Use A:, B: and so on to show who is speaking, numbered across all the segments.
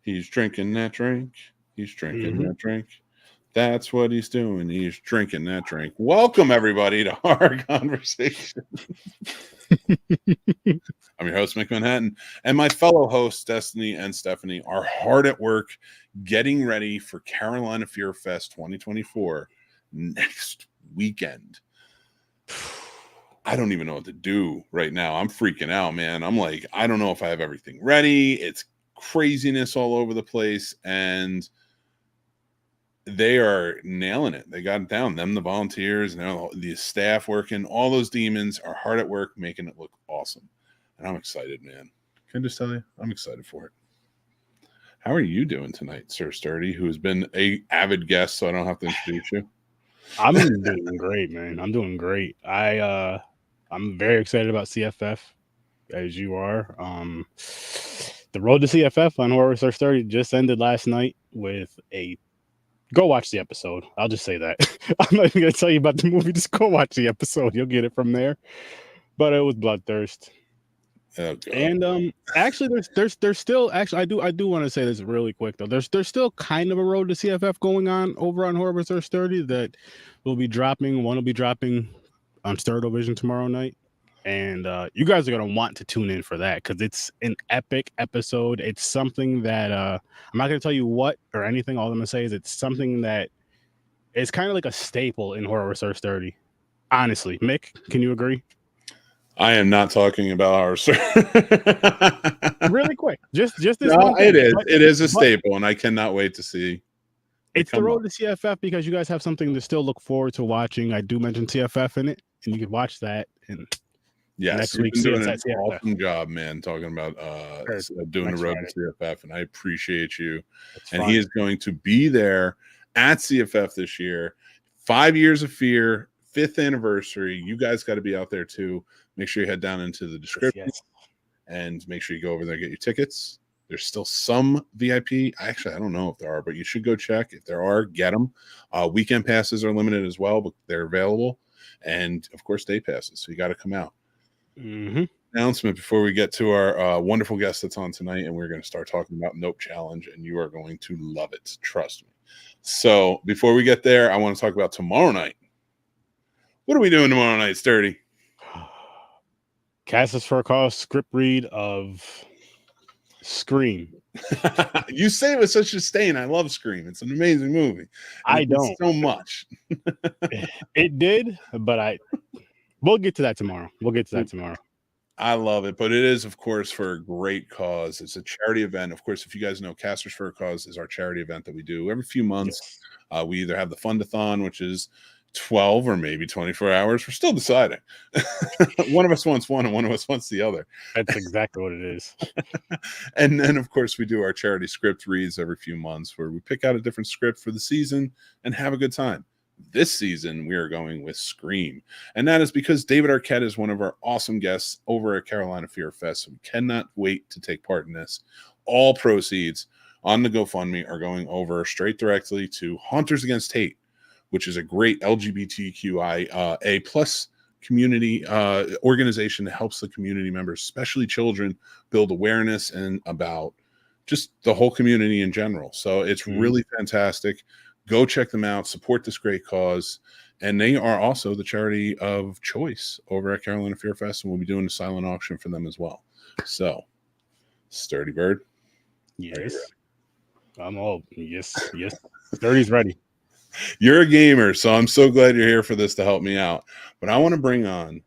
A: He's drinking that drink. He's drinking
B: Mm-hmm.
A: that drink. That's what he's doing. He's drinking that drink. Welcome, everybody, to our conversation. I'm your host, Mick Manhattan, and my fellow hosts, Destini and Stephanie, are hard at work getting ready for Carolina Fear Fest 2024 next weekend. I don't even know what to do right now. I'm freaking out, man. I'm like, I don't know if I have everything ready. It's craziness all over the place, and they are nailing it. They got it down. Them, the volunteers, and the staff working. All those demons are hard at work making it look awesome. And I'm excited, man. Can I just tell you? I'm excited for it. How are you doing tonight, Sir Sturdy, who has been an avid guest, so I don't have to introduce you?
B: I'm doing great, man. I'm doing great. I'm very excited about CFF, as you are. The road to CFF on Horror Research 30 just ended last night with a. Go watch the episode. I'll just say that. I'm not even going to tell you about the movie. Just go watch the episode. You'll get it from there. But it was bloodthirst.
A: Oh, God.
B: And actually, there's still actually I do want to say this really quick though. There's still kind of a road to CFF going on over on Horror Research 30 that will be dropping. One will be dropping on Stereo Vision tomorrow night. And you guys are going to want to tune in for that because it's an epic episode. It's something that I'm not going to tell you what or anything. All I'm going to say is it's something that is kind of like a staple in Horror Research 30. Honestly, Mick, can you agree?
A: I am not talking about our
B: really quick. Just this.
A: No, it is. It is a staple, and I cannot wait to see.
B: It's the road to CFF because you guys have something to still look forward to watching. I do mention CFF in it, and you can watch that. And
A: yes,
B: next
A: you've
B: week,
A: been doing an awesome job, man. Talking about doing the road to CFF, and I appreciate you. And he is going to be there at CFF this year. 5 years of Fear, 5th anniversary. You guys got to be out there too. Make sure you head down into the description and make sure you go over there and get your tickets. There's still some VIP. Actually, I don't know if there are, but you should go check. If there are, get them. Weekend passes are limited as well, but they're available. And, of course, day passes. So you got to come out.
B: Mm-hmm.
A: Announcement before we get to our wonderful guest that's on tonight, and we're going to start talking about Nope Challenge, and you are going to love it. Trust me. So before we get there, I want to talk about tomorrow night. What are we doing tomorrow night, Sturdy?
B: Cassis for a Cause script read of Scream.
A: You say it with such disdain. I love Scream. It's an amazing movie.
B: I don't
A: so much.
B: It did, but we'll get to that tomorrow.
A: I love it, but it is, of course, for a great cause. It's a charity event. Of course, if you guys know, Casters for a Cause is our charity event that we do every few months. Yes. We either have the Fundathon, which is 12 or maybe 24 hours. We're still deciding. One of us wants one and one of us wants the other.
B: That's exactly what it is.
A: And then, of course, we do our charity script reads every few months where we pick out a different script for the season and have a good time. This season, we are going with Scream. And that is because David Arquette is one of our awesome guests over at Carolina Fear Fest. So we cannot wait to take part in this. All proceeds on the GoFundMe are going over straight directly to Haunters Against Hate, which is a great LGBTQIA plus community organization that helps the community members, especially children, build awareness and about just the whole community in general. So it's really fantastic. Go check them out. Support this great cause. And they are also the charity of choice over at Carolina Fear Fest, and we'll be doing a silent auction for them as well. So, Sturdy Bird.
B: Yes. I'm all, yes. Sturdy's ready.
A: You're a gamer, so I'm so glad you're here for this to help me out. But I want to bring on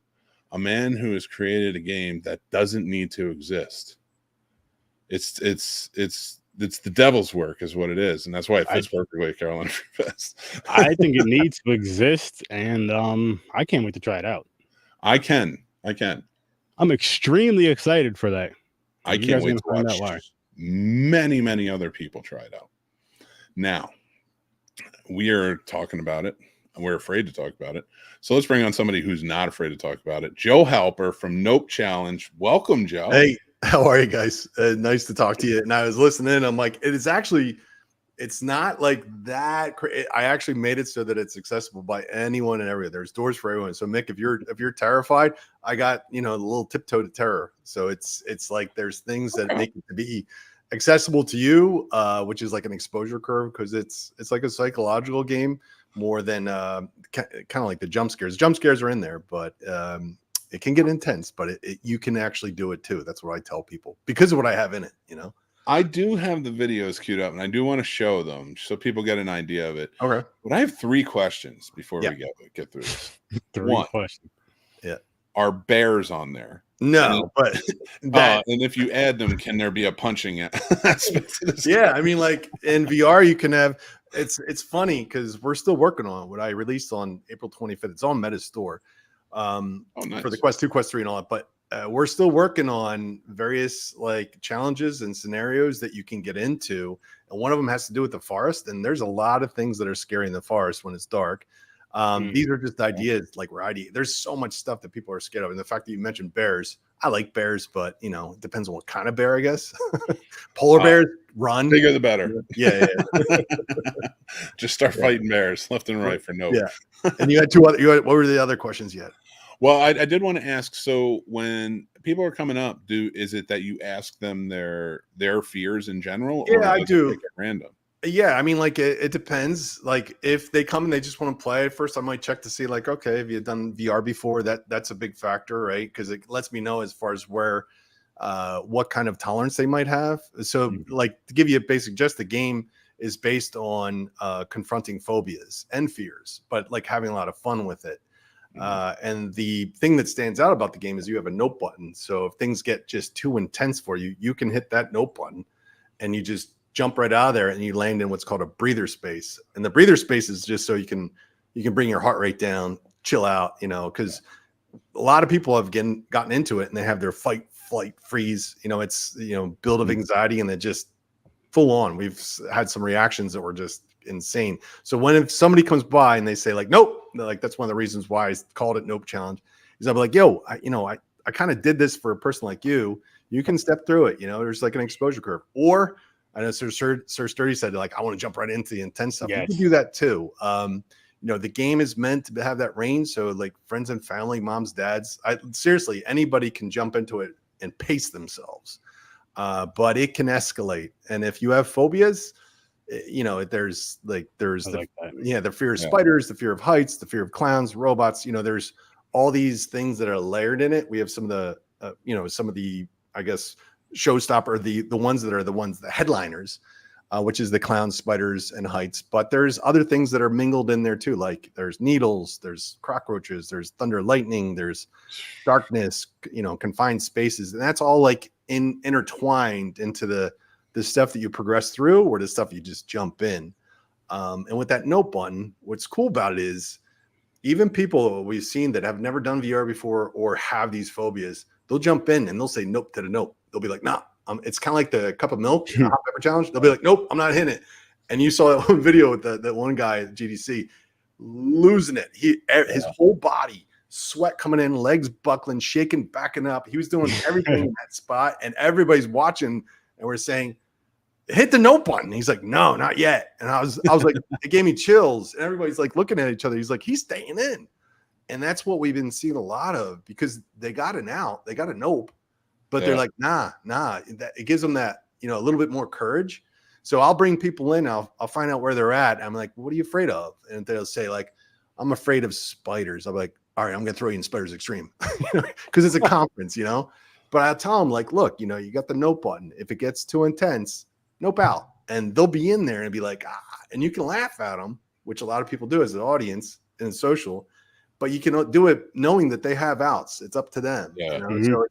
A: a man who has created a game that doesn't need to exist. It's the devil's work is what it is, and that's why it fits perfectly at Carolina Fear Fest.
B: I think it needs to exist, and I can't wait to try it out.
A: I can.
B: I'm extremely excited for that.
A: I can't wait to watch many other people try it out. Now, we are talking about it. We're afraid to talk about it. So let's bring on somebody who's not afraid to talk about it. Joe Halper from Nope Challenge. Welcome, Joe.
C: Hey, how are you guys? Nice to talk to you. And I was listening. I'm like, it's not like that. I actually made it so that it's accessible by anyone and everyone. There's doors for everyone. So Mick, if you're terrified, I got, a little tiptoe to terror. So it's like, there's things that make it to be accessible to you, which is like an exposure curve, because it's like a psychological game more than kind of like the jump scares. Jump scares are in there, but it can get intense, but you can actually do it too. That's what I tell people because of what I have in it, you know.
A: I do have the videos queued up, and I do want to show them so people get an idea of it.
C: Okay.
A: But I have 3 questions before we get through this.
B: 3 questions.
C: Yeah.
A: Are bears on there?
C: No, but
A: and if you add them, can there be a punching aspect to this?
C: Yeah, I mean, like in VR, you can have. It's funny because we're still working on what I released on April 25th. It's on Meta's store
A: Nice.
C: for the Quest 2, Quest 3, and all that. But we're still working on various like challenges and scenarios that you can get into, and one of them has to do with the forest. And there's a lot of things that are scary in the forest when it's dark. These are just ideas like there's so much stuff that people are scared of. And the fact that you mentioned bears, I like bears, but you know, it depends on what kind of bear, I guess. Polar bears run.
A: Bigger the better.
C: Yeah.
A: Just start fighting bears left and right for no.
C: Yeah. And you had 2 other, what were the other questions yet?
A: Well, I did want to ask, so when people are coming up, is it that you ask them their fears in general?
C: Yeah, I do.
A: At random?
C: Yeah, I mean, like it depends. Like if they come and they just want to play at first, I might check to see like, okay, have you done VR before? That's a big factor, right? Because it lets me know as far as where what kind of tolerance they might have. So like to give you a basic, just the game is based on confronting phobias and fears, but like having a lot of fun with it. And the thing that stands out about the game is you have a note button. So if things get just too intense for you, you can hit that note button and you just jump right out of there and you land in what's called a breather space. And the breather space is just so you can bring your heart rate down, chill out, you know, because a lot of people have gotten into it and they have their fight, flight, freeze, you know, it's, you know, build of anxiety and they just full on. We've had some reactions that were just insane. So if somebody comes by and they say like, nope, like that's one of the reasons why I called it Nope Challenge, is I'll be like, yo, I kind of did this for a person like you. You can step through it. You know, there's like an exposure curve. Or I know Sir Sturdy said like, I want to jump right into the intense stuff. Yes. You can do that too. You know, the game is meant to have that range. So like friends and family, moms, dads, seriously, anybody can jump into it and pace themselves. But it can escalate. And if you have phobias, you know, there's the fear of spiders, the fear of heights, the fear of clowns, robots, you know, there's all these things that are layered in it. We have some of the, I guess, showstopper, the ones that are the headliners, which is the clowns, spiders, and heights. But there's other things that are mingled in there too. Like there's needles, there's cockroaches, there's thunder, lightning, there's darkness, you know, confined spaces. And that's all like intertwined into the stuff that you progress through or the stuff you just jump in. And with that note button, what's cool about it is even people we've seen that have never done VR before or have these phobias, they'll jump in and they'll say nope to the nope. They'll be like, nah, it's kind of like the cup of milk, the hot pepper challenge. They'll be like, nope, I'm not hitting it. And you saw that one video with that one guy at GDC losing it. His whole body, sweat coming in, legs buckling, shaking, backing up. He was doing everything in that spot, and everybody's watching, and we're saying, hit the note button. He's like, no, not yet. And I was like, it gave me chills. And everybody's like looking at each other. He's like, he's staying in. And that's what we've been seeing a lot of, because they got an out, they got a nope, but they're like, nah. It gives them that, you know, a little bit more courage. So I'll bring people in. I'll find out where they're at. I'm like, what are you afraid of? And they'll say like, I'm afraid of spiders. I'm like, all right, I'm going to throw you in Spiders Extreme because it's a conference, you know, but I'll tell them like, look, you know, you got the nope button. If it gets too intense, nope out. And they'll be in there and be like, and you can laugh at them, which a lot of people do as an audience in social, but you can do it knowing that they have outs. It's up to them.
A: Yeah.
C: You know? So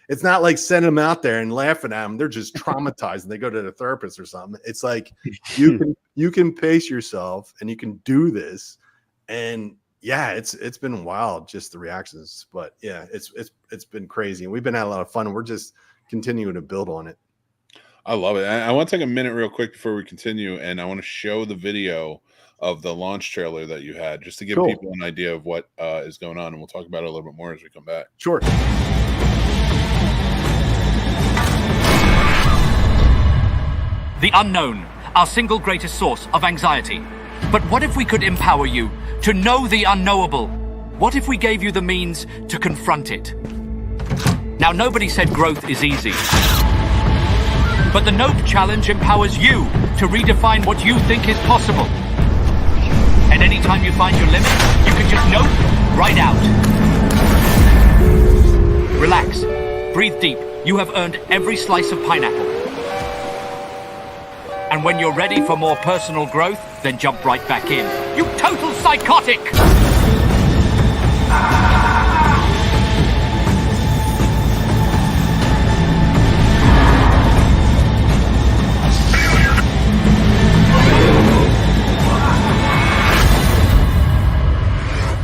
C: it's not like sending them out there and laughing at them. They're just traumatized and they go to the therapist or something. It's like you can pace yourself and you can do this. And yeah, it's been wild, just the reactions. But yeah, it's been crazy. And we've been having a lot of fun. And we're just continuing to build on it.
A: I love it. I want to take a minute real quick before we continue, and I want to show the video of the launch trailer that you had, just to give people an idea of what is going on, and we'll talk about it a little bit more as we come back.
C: Sure.
D: The unknown, our single greatest source of anxiety. But what if we could empower you to know the unknowable? What if we gave you the means to confront it? Now, nobody said growth is easy. But the Nope Challenge empowers you to redefine what you think is possible. And anytime you find your limit, you can just nope right out. Relax. Breathe deep. You have earned every slice of pineapple. And when you're ready for more personal growth, then jump right back in. You total psychotic!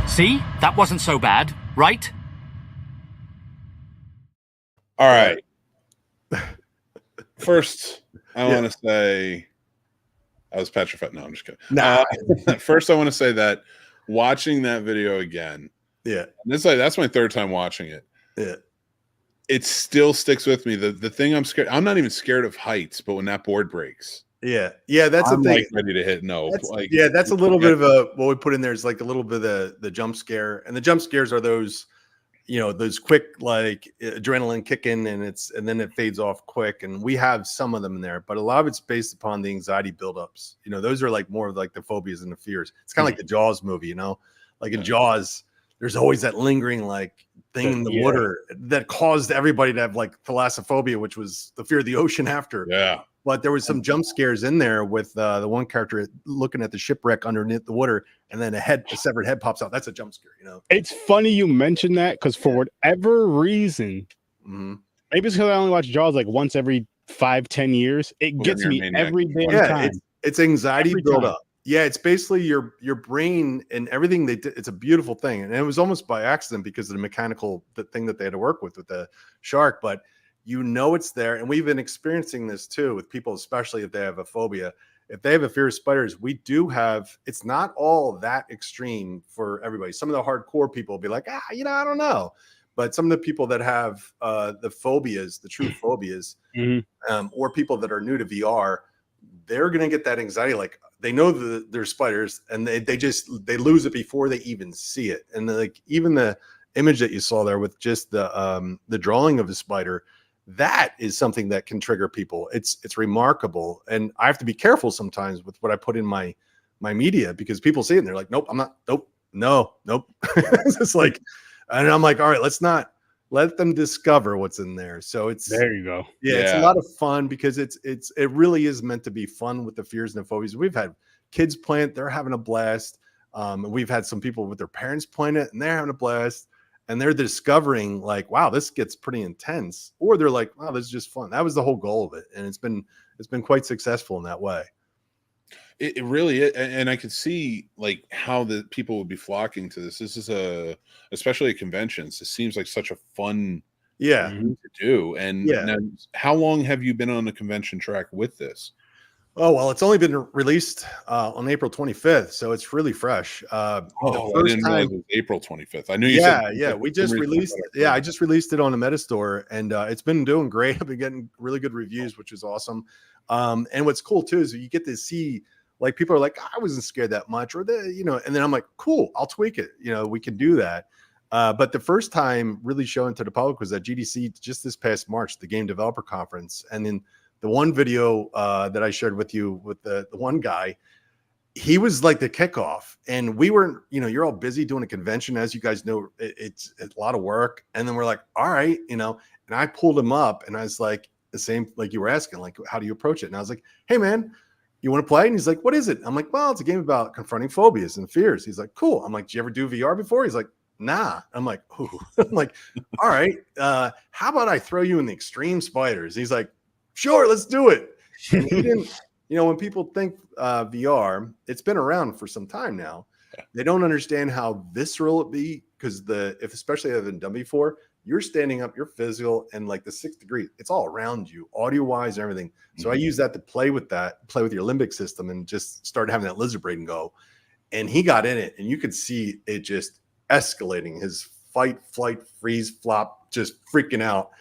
D: See? That wasn't so bad, right?
A: All right. First, I want to say I was petrified. No, I'm just kidding.
C: Nah.
A: First, I want to say that watching that video again, that's my third time watching it.
C: Yeah.
A: It still sticks with me. The thing I'm scared, I'm not even scared of heights, but when that board breaks,
C: that's
A: I'm
C: the thing.
A: like ready to hit no.
C: That's a little bit of a what we put in there is like a little bit of the jump scare, and the jump scares are those, those quick like adrenaline kicking, and then it fades off quick, and we have some of them in there, but a lot of it's based upon the anxiety buildups. Those are like more of like the phobias and the fears. It's kind of like the Jaws movie, like in Jaws, there's always that lingering like thing in the water that caused everybody to have like thalassophobia, which was the fear of the ocean after.
A: Yeah.
C: But there was some jump scares in there with the one character looking at the shipwreck underneath the water, and then a severed head pops out. That's a jump scare,
B: It's funny you mentioned that because for whatever reason, maybe it's because I only watch Jaws like once every 5-10 years. It gets me every damn time.
C: It's anxiety buildup. Yeah, it's basically your brain and everything they did. It's a beautiful thing, and it was almost by accident because of the mechanical thing that they had to work with the shark, but. It's there, and we've been experiencing this too with people, especially if they have a phobia. If they have a fear of spiders, we do have. It's not all that extreme for everybody. Some of the hardcore people will be like, I don't know, but some of the people that have the phobias, the true phobias, or people that are new to VR, they're gonna get that anxiety. Like they know there's spiders, and they lose it before they even see it. And like even the image that you saw there with just the drawing of a spider. That is something that can trigger people. It's remarkable, and I have to be careful sometimes with what I put in my media because people see it and they're like, "Nope, I'm not. Nope, nope." It's just like, and I'm like, "All right, let's not let them discover what's in there." So
B: there you go.
C: Yeah, it's a lot of fun because it really is meant to be fun with the fears and the phobias. We've had kids playing it; they're having a blast. We've had some people with their parents playing it and they're having a blast. And they're discovering like, wow, this gets pretty intense, or they're like, wow, this is just fun. That was the whole goal of it, and it's been quite successful in that way.
A: It really is, and I could see like how the people would be flocking to this. This is especially at conventions. It seems like such a fun thing to do. And now, how long have you been on the convention track with this?
C: Oh, well, it's only been released on April 25th, so it's really fresh.
A: I didn't realize it was April 25th. I knew you said.
C: Yeah, we just released I just released it on the Metastore, and it's been doing great. I've been getting really good reviews, which is awesome. And what's cool, too, is you get to see, like, people are like, I wasn't scared that much, or, and then I'm like, cool, I'll tweak it. We can do that. But the first time really showing to the public was at GDC just this past March, the Game Developer Conference. And then the one video that I shared with you with the one guy, he was like the kickoff, and we weren't, you're all busy doing a convention. As you guys know, it's a lot of work. And then we're like, all right, and I pulled him up and I was like, the same, like you were asking, like, how do you approach it? And I was like, hey man, you want to play? And he's like, what is it? I'm like, well, it's a game about confronting phobias and fears. He's like, cool. I'm like, did you ever do VR before? He's like, nah. I'm like, ooh. I'm like, all right, how about I throw you in the extreme spiders? He's like, sure, let's do it. And he didn't, when people think VR, it's been around for some time now. They don't understand how visceral it be, because especially if they've been done before, you're standing up, you're physical, and like the 6th degree, it's all around you, audio wise, and everything. So I use that to play with your limbic system, and just started having that lizard brain go. And he got in it, and you could see it just escalating, his fight, flight, freeze, flop, just freaking out.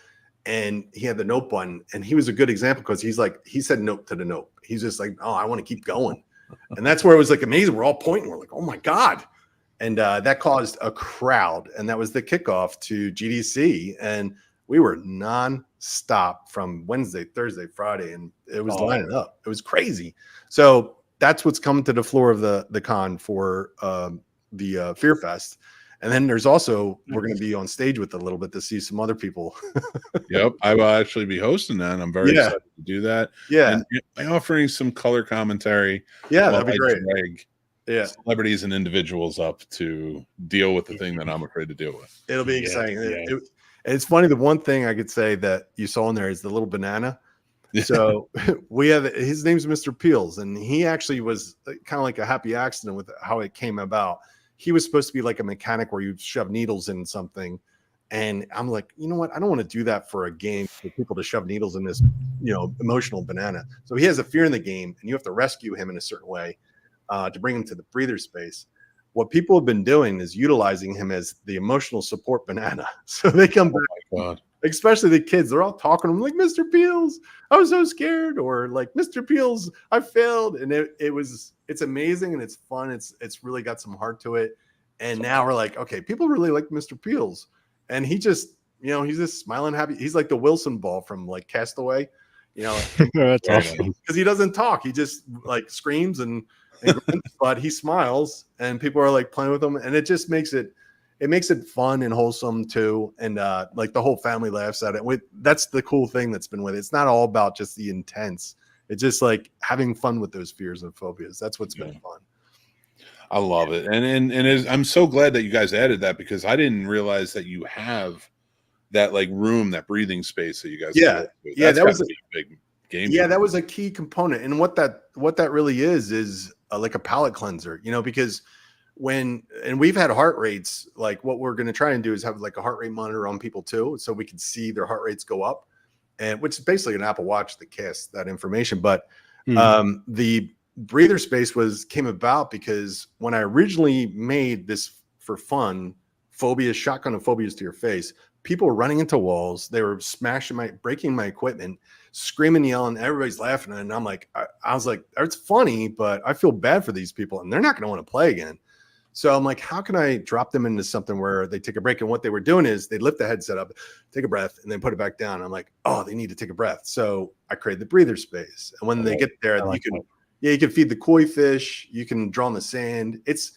C: And he had the nope button, and he was a good example because he said nope to the nope. He's just like, oh, I want to keep going. And that's where it was like amazing. We're all pointing. We're like, oh my God. And that caused a crowd. And that was the kickoff to GDC. And We were non-stop from Wednesday, Thursday, Friday, and it was lining up. It was crazy. So that's what's coming to the floor of the con for the Fear Fest. And then there's also, we're going to be on stage with a little bit to see some other people.
A: Yep. I will actually be hosting that. I'm very excited to do that.
C: Yeah.
A: And offering some color commentary.
C: Yeah, that'd be great.
A: Drag celebrities and individuals up to deal with the thing that I'm afraid to deal with.
C: It'll be exciting. It's funny. The one thing I could say that you saw in there is the little banana. So we have, his name's Mr. Peels, and he actually was kind of like a happy accident with how it came about. He was supposed to be like a mechanic where you shove needles in something. And I'm like, you know what? I don't want to do that for a game for people to shove needles in this, emotional banana. So he has a fear in the game, and you have to rescue him in a certain way to bring him to the breather space. What people have been doing is utilizing him as the emotional support banana. So they come back, especially the kids, they're all talking to him like, Mr. Peels, I was so scared, or like, Mr. Peels, I failed. And it's amazing and it's fun. It's really got some heart to it. And now we're like, okay, people really like Mr. Peels. And he just, he's just smiling, happy. He's like the Wilson ball from like Castaway,
B: That's awesome.
C: Because he doesn't talk. He just like screams and grins, but he smiles, and people are like playing with him, and it just makes it fun and wholesome too. And like the whole family laughs at it. That's the cool thing that's been with it. It's not all about just the intense. It's just like having fun with those fears and phobias. That's what's been fun.
A: I love it. And I'm so glad that you guys added that, because I didn't realize that you have that like room, that breathing space that you guys
C: that was
A: a big game.
C: Yeah, that was a key component. And what that really is like a palate cleanser, because and we've had heart rates, like what we're going to try and do is have like a heart rate monitor on people too, so we can see their heart rates go up, and which is basically an Apple Watch that casts that information. But the breather space came about because when I originally made this for fun, shotgun of phobias to your face, people were running into walls, they were breaking my equipment, screaming, yelling, everybody's laughing, and I'm like, I was like, it's funny, but I feel bad for these people, and they're not going to want to play again. So I'm like, how can I drop them into something where they take a break? And what they were doing is they lift the headset up, take a breath, and then put it back down. I'm like, oh, they need to take a breath. So I created the breather space, and when they get there, you can feed the koi fish, you can draw in the sand. It's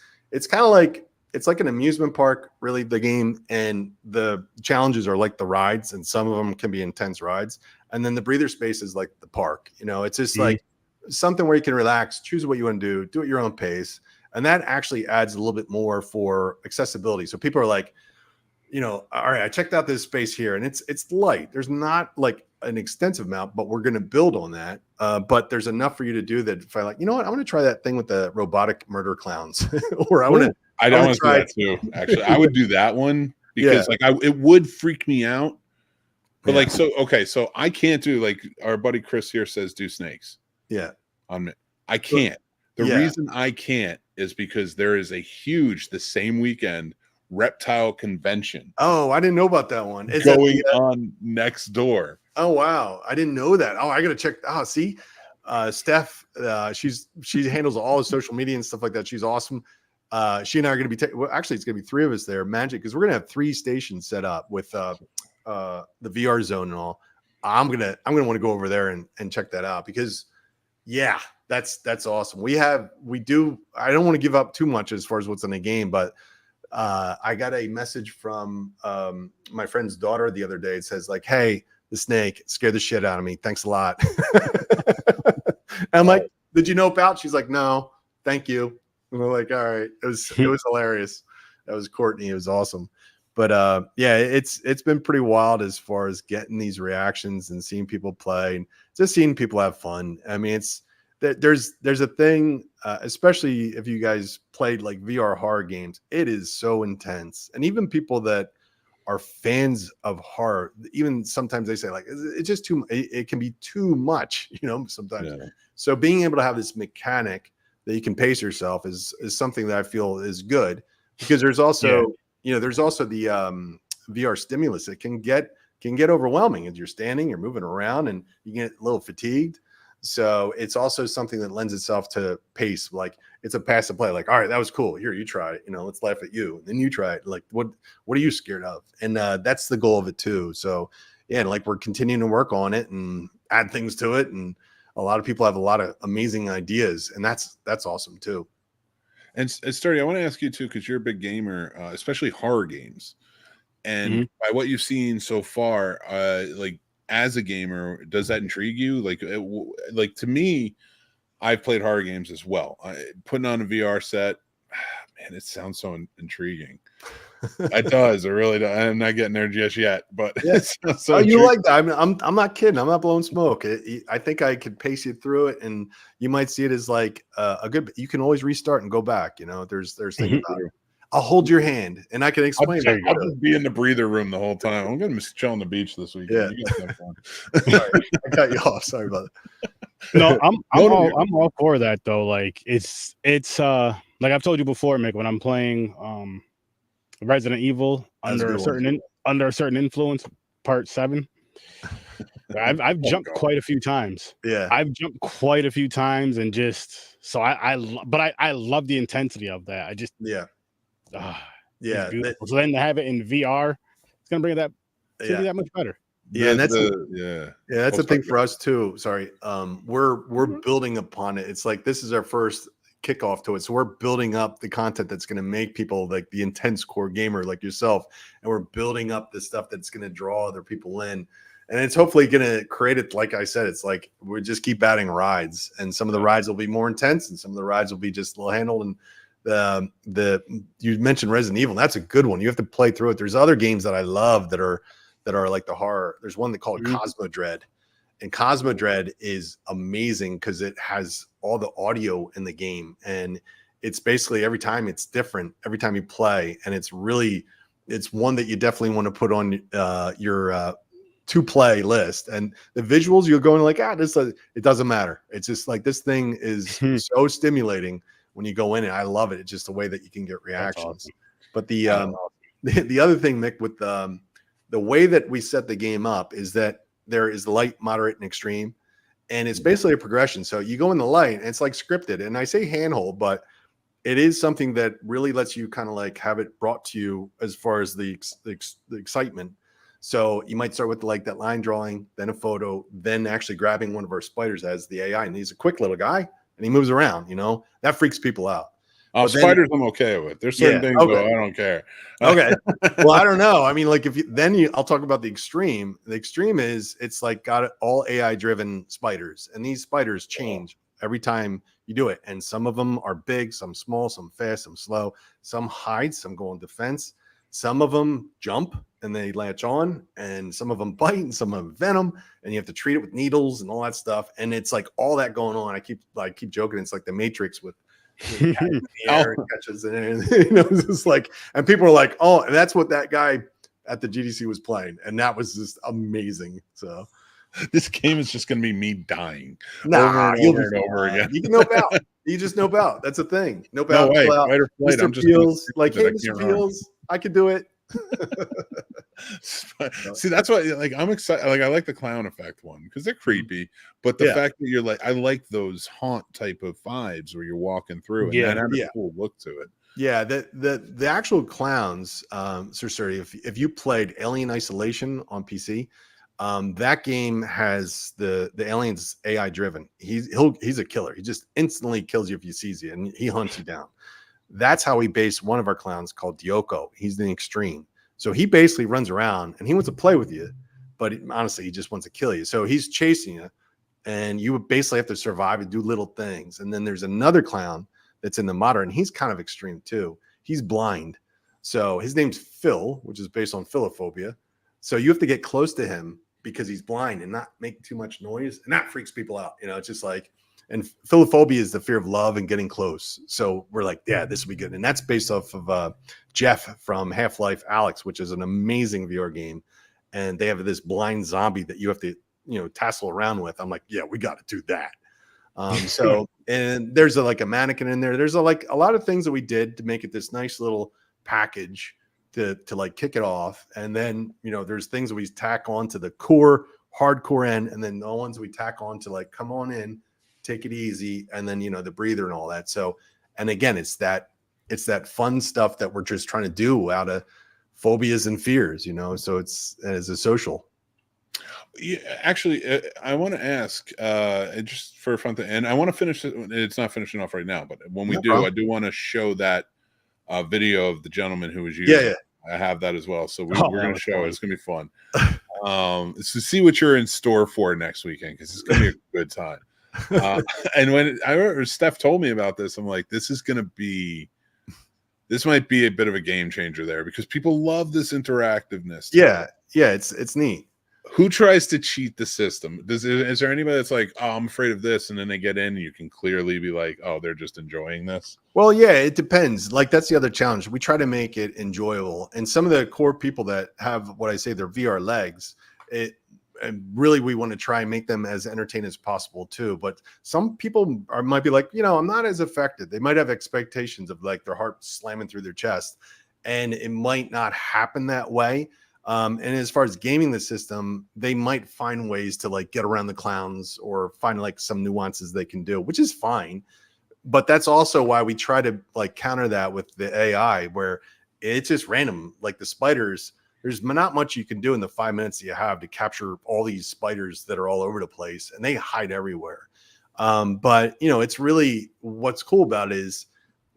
C: kind of like, it's like an amusement park, really, the game, and the challenges are like the rides, and some of them can be intense rides. And then the breather space is like the park. It's just like something where you can relax, choose what you want to do at your own pace. And that actually adds a little bit more for accessibility. So people are like, all right, I checked out this space here, and it's light. There's not like an extensive amount, but we're going to build on that. But there's enough for you to do that. If I like, I want to try that thing with the robotic murder clowns, or I want to.
A: I don't want to try that too. Actually, I would do that one because it would freak me out. But so I can't do, like our buddy Chris here says, do snakes.
C: Yeah.
A: I can't. The reason I can't is because there is a huge, the same weekend, reptile convention.
C: Oh, I didn't know about that one.
A: It's going on next door.
C: Oh, wow. I didn't know that. Oh, I got to check. Oh, see, Steph, she handles all the social media and stuff like that. She's awesome. She and I are going to be actually, it's going to be 3 of us there. Magic, because we're going to have 3 stations set up with the VR zone and all. I'm gonna want to go over there and check that out, because that's awesome. I don't want to give up too much as far as what's in the game, but I got a message from my friend's daughter the other day. It says like, hey, the snake scared the shit out of me. Thanks a lot. I'm like, did you know about? She's like, no, thank you. And we're like, all right. It was hilarious. That was Courtney. It was awesome. But it's been pretty wild as far as getting these reactions and seeing people play and just seeing people have fun. I mean, there's a thing, especially if you guys played like VR horror games, it is so intense. And even people that are fans of horror, even sometimes they say like, it's just it can be too much, sometimes. Yeah. So being able to have this mechanic that you can pace yourself is something that I feel is good, because there's also, there's also the VR stimulus. It can get overwhelming as you're standing, you're moving around, and you get a little fatigued. So it's also something that lends itself to pace. Like it's a pass and play. Like, all right, that was cool. Here, you try it. You know, let's laugh at you. And then you try it. Like, what are you scared of? And that's the goal of it too. So yeah, like we're continuing to work on it and add things to it. And a lot of people have a lot of amazing ideas, and that's awesome too.
A: And Sturdy, I want to ask you too, because you're a big gamer, especially horror games. And by what you've seen so far, like as a gamer, does that intrigue you? Like to me, I've played horror games as well. Putting on a VR set, man, it sounds so intriguing. It does. It really does. I'm not getting there just yet, but
C: yes.
A: So
C: you like that? I'm not kidding. I'm not blowing smoke. I think I could pace you through it, and you might see it as like a good. You can always restart and go back. You know, there's things about it. I'll hold your hand, and I can explain.
A: I'll just be in the breather room the whole time. I'm going to chill on the beach this weekend.
C: Yeah. Sorry, I cut you off. Sorry about that.
B: No, I'm all for that though. Like it's like I've told you before, Mick. When I'm playing Resident Evil under a certain influence, part 7. I've jumped quite a few times.
C: Yeah,
B: I've jumped quite a few times, and just so I love the intensity of that. I just so then to have it in VR, it's gonna bring that that much better.
C: Yeah, and that's that's the thing for us too. Sorry, we're building upon it. It's like this is our first kickoff to it, so we're building up the content that's going to make people like the intense core gamer like yourself, and we're building up the stuff that's going to draw other people in, and it's hopefully going to create it. Like I said, it's like we just keep adding rides, and some of the rides will be more intense, and some of the rides will be just a little handled. And you mentioned Resident Evil. That's a good one. You have to play through it. There's other games that I love that are like the horror. There's one they call it Cosmo Dread. And Cosmo Dread is amazing because it has all the audio in the game. And it's basically every time it's different, every time you play. And it's one that you definitely want to put on your to play list. And the visuals, you're going like, it doesn't matter. It's just like this thing is so stimulating when you go in. And I love it. It's just the way that you can get reactions. Awesome. But the other thing, Mick, with the way that we set the game up is that there is light, moderate, and extreme. And it's basically a progression. So you go in the light, and it's like scripted. And I say handhold, but it is something that really lets you kind of like have it brought to you as far as the excitement. So you might start with like that line drawing, then a photo, then actually grabbing one of our spiders as the AI. And he's a quick little guy, and he moves around, you know, that freaks people out.
A: Spiders I'm okay with. There's certain things though, I don't care.
C: Okay. Well, I don't know. I mean, like I'll talk about the extreme. The extreme is it's like got all AI driven spiders, and these spiders change every time you do it. And some of them are big, some small, some fast, some slow, some hide, some go on defense. Some of them jump and they latch on, and some of them bite, and some of them venom, and you have to treat it with needles and all that stuff. And it's like all that going on. I keep joking. It's like the Matrix with the air catches and you know, it's just like, and people are like, oh, and that's what that guy at the GDC was playing, and that was just amazing. So
A: this game is just going to be me dying
C: over
A: and over again.
C: You can nope out. You just nope out. That's a thing. Nope out.
A: No way. Fight or flight.
C: Mr. Peels, like, hey, Mr. Peels, I could do it.
A: See, that's why like I'm excited. Like I like the clown effect one because they're creepy, but the fact that you're like, I like those haunt type of vibes where you're walking through and that has a cool look to it. Yeah,
C: the actual clowns, Sir Sturdy, if you played Alien Isolation on PC, that game has the aliens AI driven. He's a killer. He just instantly kills you if he sees you, and he hunts you down. That's how we based one of our clowns called Dioko. He's the extreme. So he basically runs around and he wants to play with you, but honestly, he just wants to kill you. So he's chasing you, and you would basically have to survive and do little things. And then there's another clown that's in the modern. He's kind of extreme too. He's blind. So his name's Phil, which is based on philophobia. So you have to get close to him because he's blind and not make too much noise. And that freaks people out. You know, it's just like, and philophobia is the fear of love and getting close. So we're like, yeah, this will be good. And that's based off of Jeff from Half-Life Alyx, which is an amazing VR game. And they have this blind zombie that you have to, you know, tassel around with. I'm like, yeah, we got to do that. So, and there's like a mannequin in there. There's a lot of things that we did to make it this nice little package to like kick it off. And then, you know, there's things that we tack on to the core hardcore end, and then the ones we tack on to like, come on in, take it easy, and then, you know, the breather and all that. So, and again, it's that fun stuff that we're just trying to do out of phobias and fears, you know. So it's as a social.
A: Yeah, actually, I want to ask, just for a fun thing, and I want to finish it. It's not finishing off right now, but when we
C: problem.
A: I do want to show that video of the gentleman who was using.
C: Yeah.
A: I have that as well, so we're
B: that
A: going to
B: was
A: show
B: fun.
A: it. It's going to be fun. So see what you're in store for next weekend, because it's going to be a good time. And when I remember Steph told me about this, I'm like, this might be a bit of a game changer there, because people love this interactiveness.
C: Yeah, it's neat.
A: Who tries to cheat the system? Is there anybody that's like, oh, I'm afraid of this, and then they get in and you can clearly be like, oh, they're just enjoying this?
C: Well, yeah, it depends. Like, that's the other challenge. We try to make it enjoyable. And some of the core people that have what I say, their VR legs, and really we want to try and make them as entertaining as possible too. But some people might be like, you know, I'm not as affected. They might have expectations of like their heart slamming through their chest, and it might not happen that way. And as far as gaming the system, they might find ways to like get around the clowns or find like some nuances they can do, which is fine. But that's also why we try to like counter that with the AI, where it's just random. Like the spiders, there's not much you can do in the 5 minutes that you have to capture all these spiders that are all over the place, and they hide everywhere. But you know, it's really, what's cool about it is,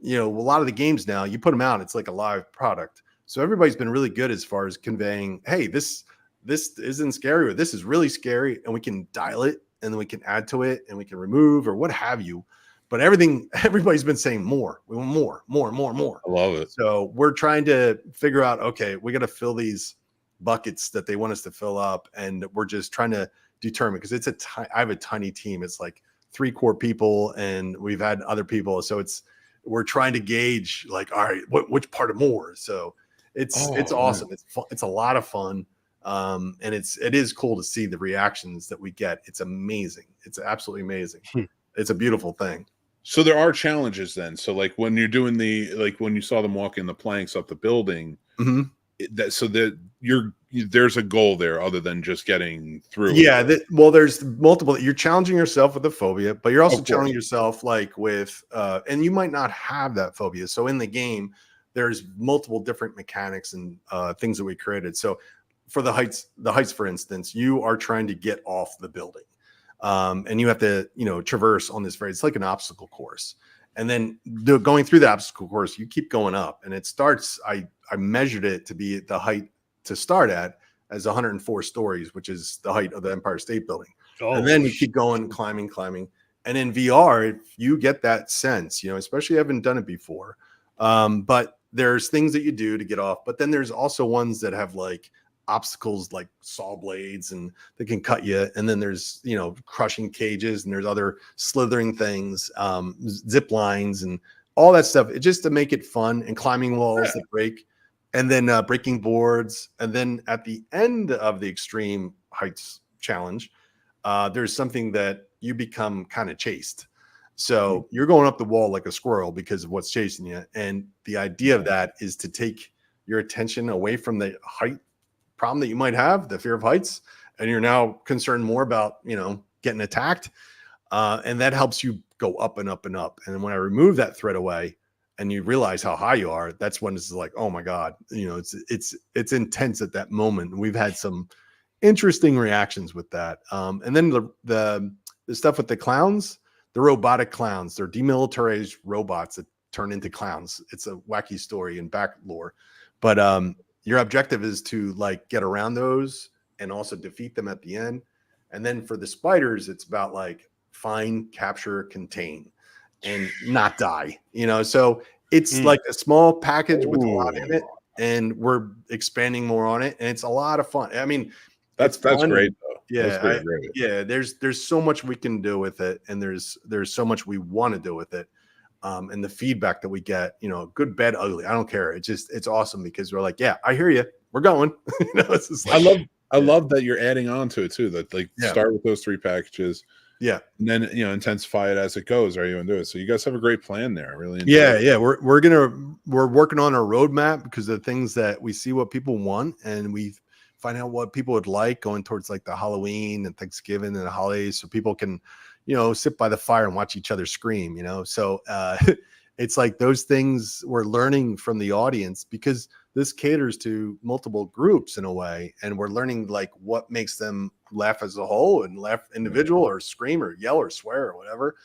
C: you know, a lot of the games now, you put them out, it's like a live product. So everybody's been really good as far as conveying, hey, this isn't scary, or this is really scary, and we can dial it, and then we can add to it, and we can remove or what have you. But everybody's been saying more. We want more.
A: I love it.
C: So we're trying to figure out, okay, we got to fill these buckets that they want us to fill up, and we're just trying to determine, because I have a tiny team. It's like 3 core people, and we've had other people. So we're trying to gauge like, all right, which part of more. So it's awesome. It's fun. It's a lot of fun. And it is cool to see the reactions that we get. It's amazing. It's absolutely amazing. It's a beautiful thing.
A: So there are challenges then. So like when you're doing when you saw them walking the planks up the building, there's a goal there other than just getting through.
C: Yeah. There's multiple. You're challenging yourself with a phobia, but you're also challenging yourself like with, and you might not have that phobia. So in the game, there's multiple different mechanics and things that we created. So for the heights, for instance, you are trying to get off the building. And you have to, you know, traverse on this it's like an obstacle course. And then going through the obstacle course, you keep going up, and it starts, I measured it to be the height to start at as 104 stories, which is the height of the Empire State Building. And then you keep going, climbing. And in VR, if you get that sense, you know, especially if you haven't done it before, but there's things that you do to get off, but then there's also ones that have like obstacles like saw blades, and they can cut you. And then there's, you know, crushing cages, and there's other slithering things, zip lines, and all that stuff. It's just to make it fun, and climbing walls that break, and then breaking boards. And then at the end of the extreme heights challenge, there's something that you become kind of chased. So you're going up the wall like a squirrel because of what's chasing you. And the idea of that is to take your attention away from the height problem that you might have, the fear of heights, and you're now concerned more about, you know, getting attacked. And that helps you go up and up and up. And then when I remove that threat away and you realize how high you are, that's when it's like, oh my God, you know, it's intense at that moment. We've had some interesting reactions with that. And then the stuff with the clowns, the robotic clowns, they're demilitarized robots that turn into clowns. It's a wacky story and back lore, but your objective is to like get around those and also defeat them at the end. And then for the spiders, it's about like find, capture, contain, and not die, you know? So it's like a small package with a lot in it, and we're expanding more on it. And it's a lot of fun. I mean,
A: that's great though.
C: Yeah. Yeah. There's so much we can do with it. And there's so much we want to do with it. And the feedback that we get, you know, good, bad, ugly, I don't care. It's awesome because we're like, yeah, I hear you. We're going. You know, it's just like,
A: I love that you're adding on to it too. That like start with those 3 packages. Yeah. And then, you know, intensify it as it goes. Are you going to do it? So you guys have a great plan there. I really enjoy it.
C: Yeah. We're working on our roadmap because of the things that we see what people want. And we find out what people would like going towards like the Halloween and Thanksgiving and the holidays, so people can, sit by the fire and watch each other scream, So it's like those things we're learning from the audience, because this caters to multiple groups in a way, and we're learning like what makes them laugh as a whole and laugh individual or scream or yell or swear or whatever.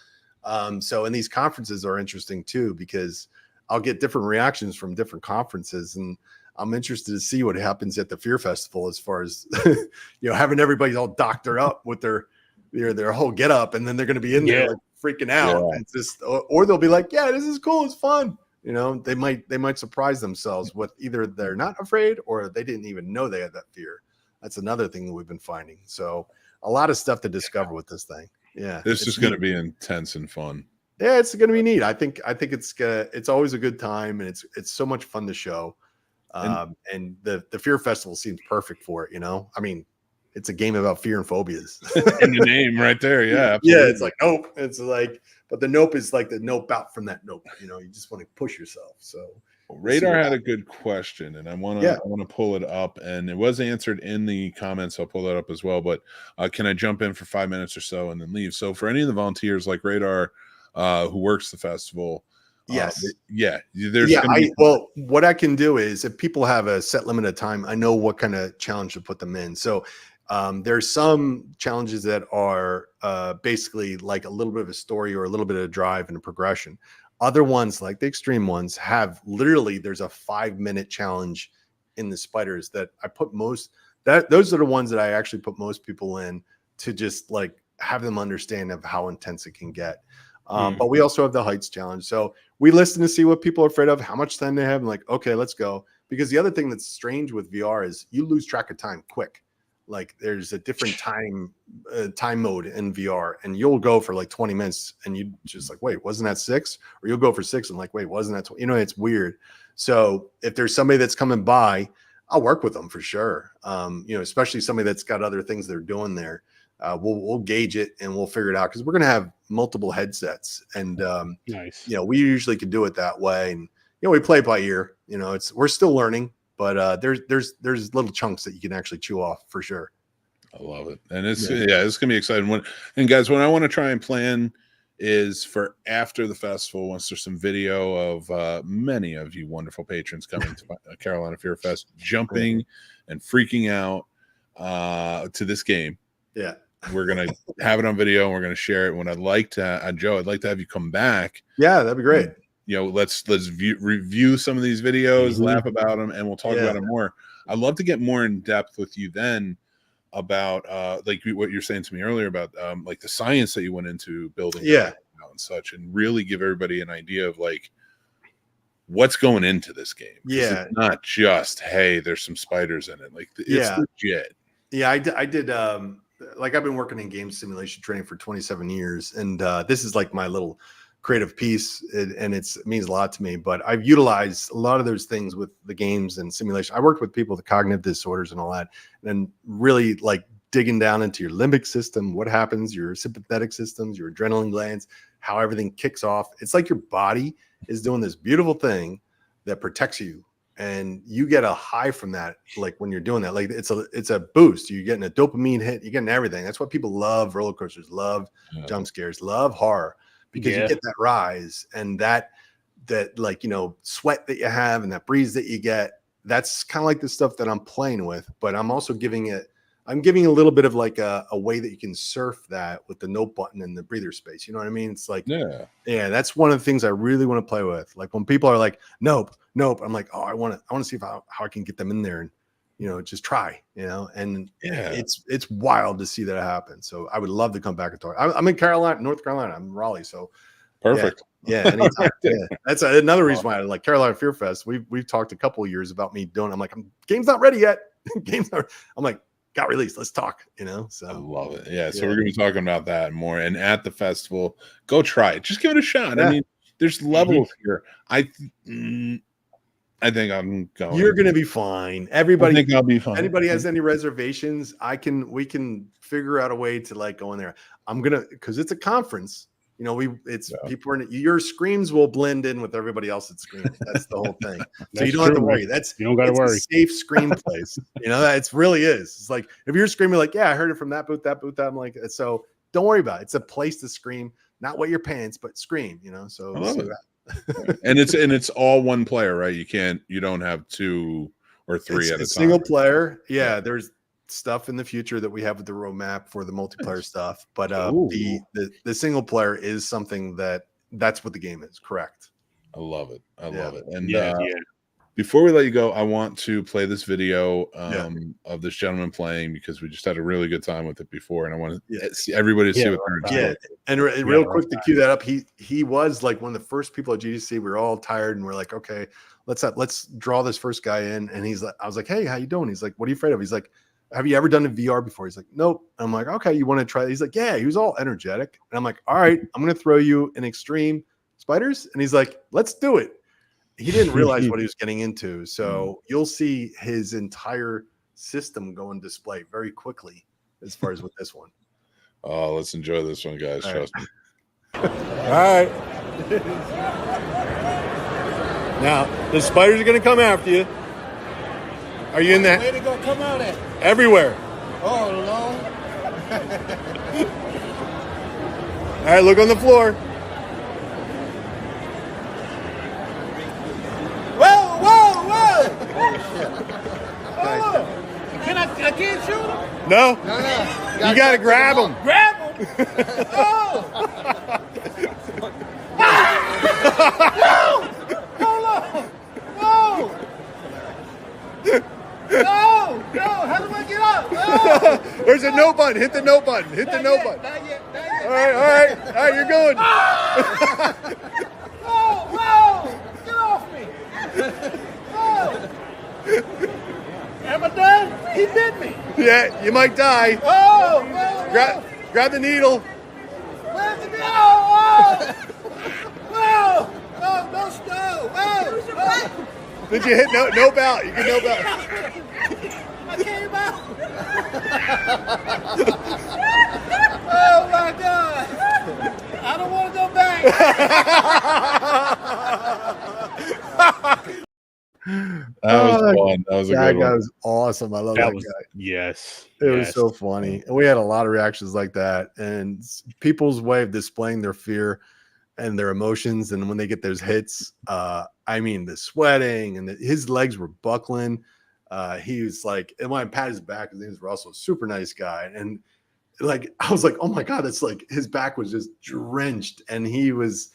C: So in these conferences are interesting too, because I'll get different reactions from different conferences, and I'm interested to see what happens at the Fear Festival as far as having everybody all doctored up with their whole get up, and then they're going to be in there like freaking out. Yeah. It's just, or they'll be like, yeah, this is cool, it's fun. They might surprise themselves with either they're not afraid or they didn't even know they had that fear. That's another thing that we've been finding. So a lot of stuff to discover with this thing. Yeah,
A: this is going to be intense and fun.
C: Yeah, it's going to be neat. I think it's always a good time, and it's so much fun to show. And the Fear Festival seems perfect for it. I mean, it's a game about fear and phobias.
A: In the name right there. Yeah. Absolutely.
C: Yeah. It's like, nope. It's like, but the nope is like the nope out from that nope. You just want to push yourself. So
A: Radar had a good question, and I want to pull it up, and it was answered in the comments. I'll pull that up as well. But can I jump in for 5 minutes or so and then leave? So for any of the volunteers like Radar who works the festival,
C: yes,
A: well,
C: what I can do is, if people have a set limit of time, I know what kind of challenge to put them in. So there's some challenges that are basically like a little bit of a story or a little bit of a drive and a progression. Other ones, like the extreme ones, have literally, there's a 5-minute challenge in the spiders that I put those are the ones that I actually put most people in, to just like have them understand of how intense it can get. But we also have the heights challenge. So we listen to see what people are afraid of, how much time they have, and like, okay, let's go. Because the other thing that's strange with VR is you lose track of time quick. Like there's a different time mode in VR, and you'll go for like 20 minutes and you just like, wait, wasn't that 6? Or you'll go for 6 and like, wait, wasn't that 20? It's weird. So if there's somebody that's coming by, I'll work with them for sure. Especially somebody that's got other things they're doing there. We'll gauge it and we'll figure it out, because we're going to have multiple headsets, and
B: nice.
C: We usually can do it that way, and we play by ear. We're still learning, but there's little chunks that you can actually chew off for sure.
A: I love it, and it's gonna be exciting. And guys, what I want to try and plan is for after the festival, once there's some video of many of you wonderful patrons coming to Carolina Fear Fest, jumping and freaking out to this game.
C: Yeah.
A: We're going to have it on video, and we're going to share it. When I'd like to, Joe, I'd like to have you come back.
C: Yeah, that'd be great.
A: Let's review some of these videos, laugh about them, and we'll talk about them more. I'd love to get more in depth with you then about like what you're saying to me earlier about like the science that you went into building and such, and really give everybody an idea of like what's going into this game.
C: Yeah.
A: It's not just, hey, there's some spiders in it. Like it's legit.
C: Yeah, I did like I've been working in game simulation training for 27 years, and this is like my little creative piece, and it means a lot to me. But I've utilized a lot of those things with the games and simulation. I worked with people with cognitive disorders and all that, and really like digging down into your limbic system, what happens, your sympathetic systems, your adrenaline glands, how everything kicks off. It's like your body is doing this beautiful thing that protects you. And you get a high from that, like when you're doing that, like it's a boost. You're getting a dopamine hit. You're getting everything. That's what people love. Roller coasters, love jump scares, love horror, because you get that rise and that like sweat that you have and that breeze that you get. That's kind of like the stuff that I'm playing with. But I'm also giving a little bit of like a way that you can surf that with the nope button and the breather space. You know what I mean? It's like yeah. That's one of the things I really want to play with. Like when people are like nope, I'm like, oh, I want to see how I can get them in there and just try, and it's wild to see that happen. So I would love to come back and talk. I'm in North Carolina. I'm in Raleigh, so
A: perfect.
C: Yeah, anytime. That's another reason why I like Carolina Fear Fest. We've talked a couple of years about me doing. I'm like, game's not ready yet. I'm like, got released. Let's talk. So
A: I love it. Yeah. So we're gonna be talking about that and more. And at the festival, go try it. Just give it a shot. I mean, there's levels here. I think I'm going.
C: You're gonna be fine. Everybody.
A: I think I'll be fine.
C: Anybody has any reservations? We can figure out a way to like go in there. Because it's a conference. You know, people are your screams will blend in with everybody else that's screaming. That's the whole thing. So you don't have to worry. You don't got to worry. A safe scream place. You know, that it really is. It's like if you're screaming like, yeah, I heard it from that booth, that. I'm like, so don't worry about it. It's a place to scream, not wet your pants, but scream. You know, so
A: I love it. and it's all one player, right? You don't have 2 or 3 at a time.
C: Single player. Yeah, there's stuff in the future that we have with the roadmap for the multiplayer stuff, but the single player is something that's what the game is. Correct.
A: I love it. I love it. And before we let you go, I want to play this video of this gentleman playing because we just had a really good time with it before, and I want to see everybody see what they're doing.
C: And real quick to cue that up, he was like one of the first people at GDC. We were all tired, and we're like, okay, let's draw this first guy in. And he's like, I was like, hey, how you doing? He's like, what are you afraid of? He's like, have you ever done a VR before? He's like, nope. I'm like, okay, you want to try? He's like, yeah. He was all energetic, and I'm like, all right, I'm gonna throw you an extreme spiders, and he's like, let's do it. He didn't realize what he was getting into. So you'll see his entire system go on display very quickly as far as with this one.
A: Oh, let's enjoy this one, guys. Trust me.
C: All right. Now, the spiders are going to come after you. Are you in that?
E: Where they going to come out at?
C: Everywhere.
E: Oh, Lord.
C: All right, look on the floor.
E: I can't shoot him?
C: No. You got to grab him.
E: Grab him? Oh! No! Hold on! No! How do I get up? No!
C: There's a no button. Hit the no button. Hit the no button.
E: Not yet.
C: All right, you're going.
E: Whoa! Get off me! Whoa! Am I done? He bit me.
C: Yeah, you might die. Grab the needle.
E: Where's the needle? Whoa! No stove. Whoa!
C: Did you hit no ballot? You can no ballot.
E: I came out. Oh my God! I don't want to go back.
A: That was fun. That was a good one.
C: That guy was awesome. I love that guy.
B: Yes.
C: It was so funny. And we had a lot of reactions like that. And people's way of displaying their fear and their emotions. And when they get those hits, I mean, the sweating and his legs were buckling. He was like, and when I pat his back, his name is Russell, super nice guy. And like, I was like, oh my God, it's like his back was just drenched. And he was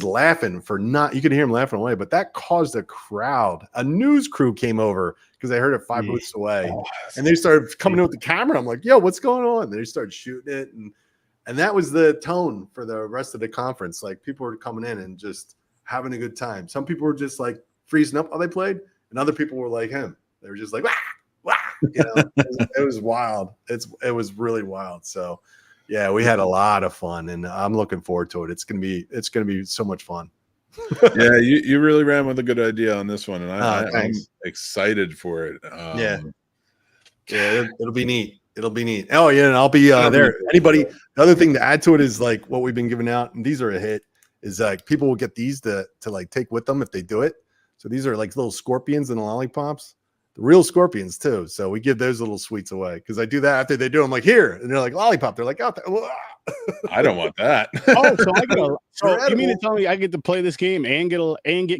C: laughing you could hear him laughing away, but that caused a crowd. A news crew came over because they heard it 5 booths away, and they started coming in with the camera. I'm like, yo, what's going on? And they started shooting it. And that was the tone for the rest of the conference. Like people were coming in and just having a good time. Some people were just like freezing up while they played, and other people were like him. They were just like, wah, wah. You know, it was wild. It was really wild. So yeah, we had a lot of fun, and I'm looking forward to it. It's gonna be so much fun.
A: Yeah, you really ran with a good idea on this one, and I'm excited for it.
C: It'll be neat. It'll be neat. Oh yeah, and I'll be there. Anybody? The other thing to add to it is like what we've been giving out, and these are a hit. Is like people will get these to like take with them if they do it. So these are like little scorpions and lollipops. The real scorpions too. So we give those little sweets away because I do that after they do. I'm like, here, and they're like lollipop. They're like, out there.
A: I don't want that.
B: Oh, so I get so you mean to tell me I get to play this game and get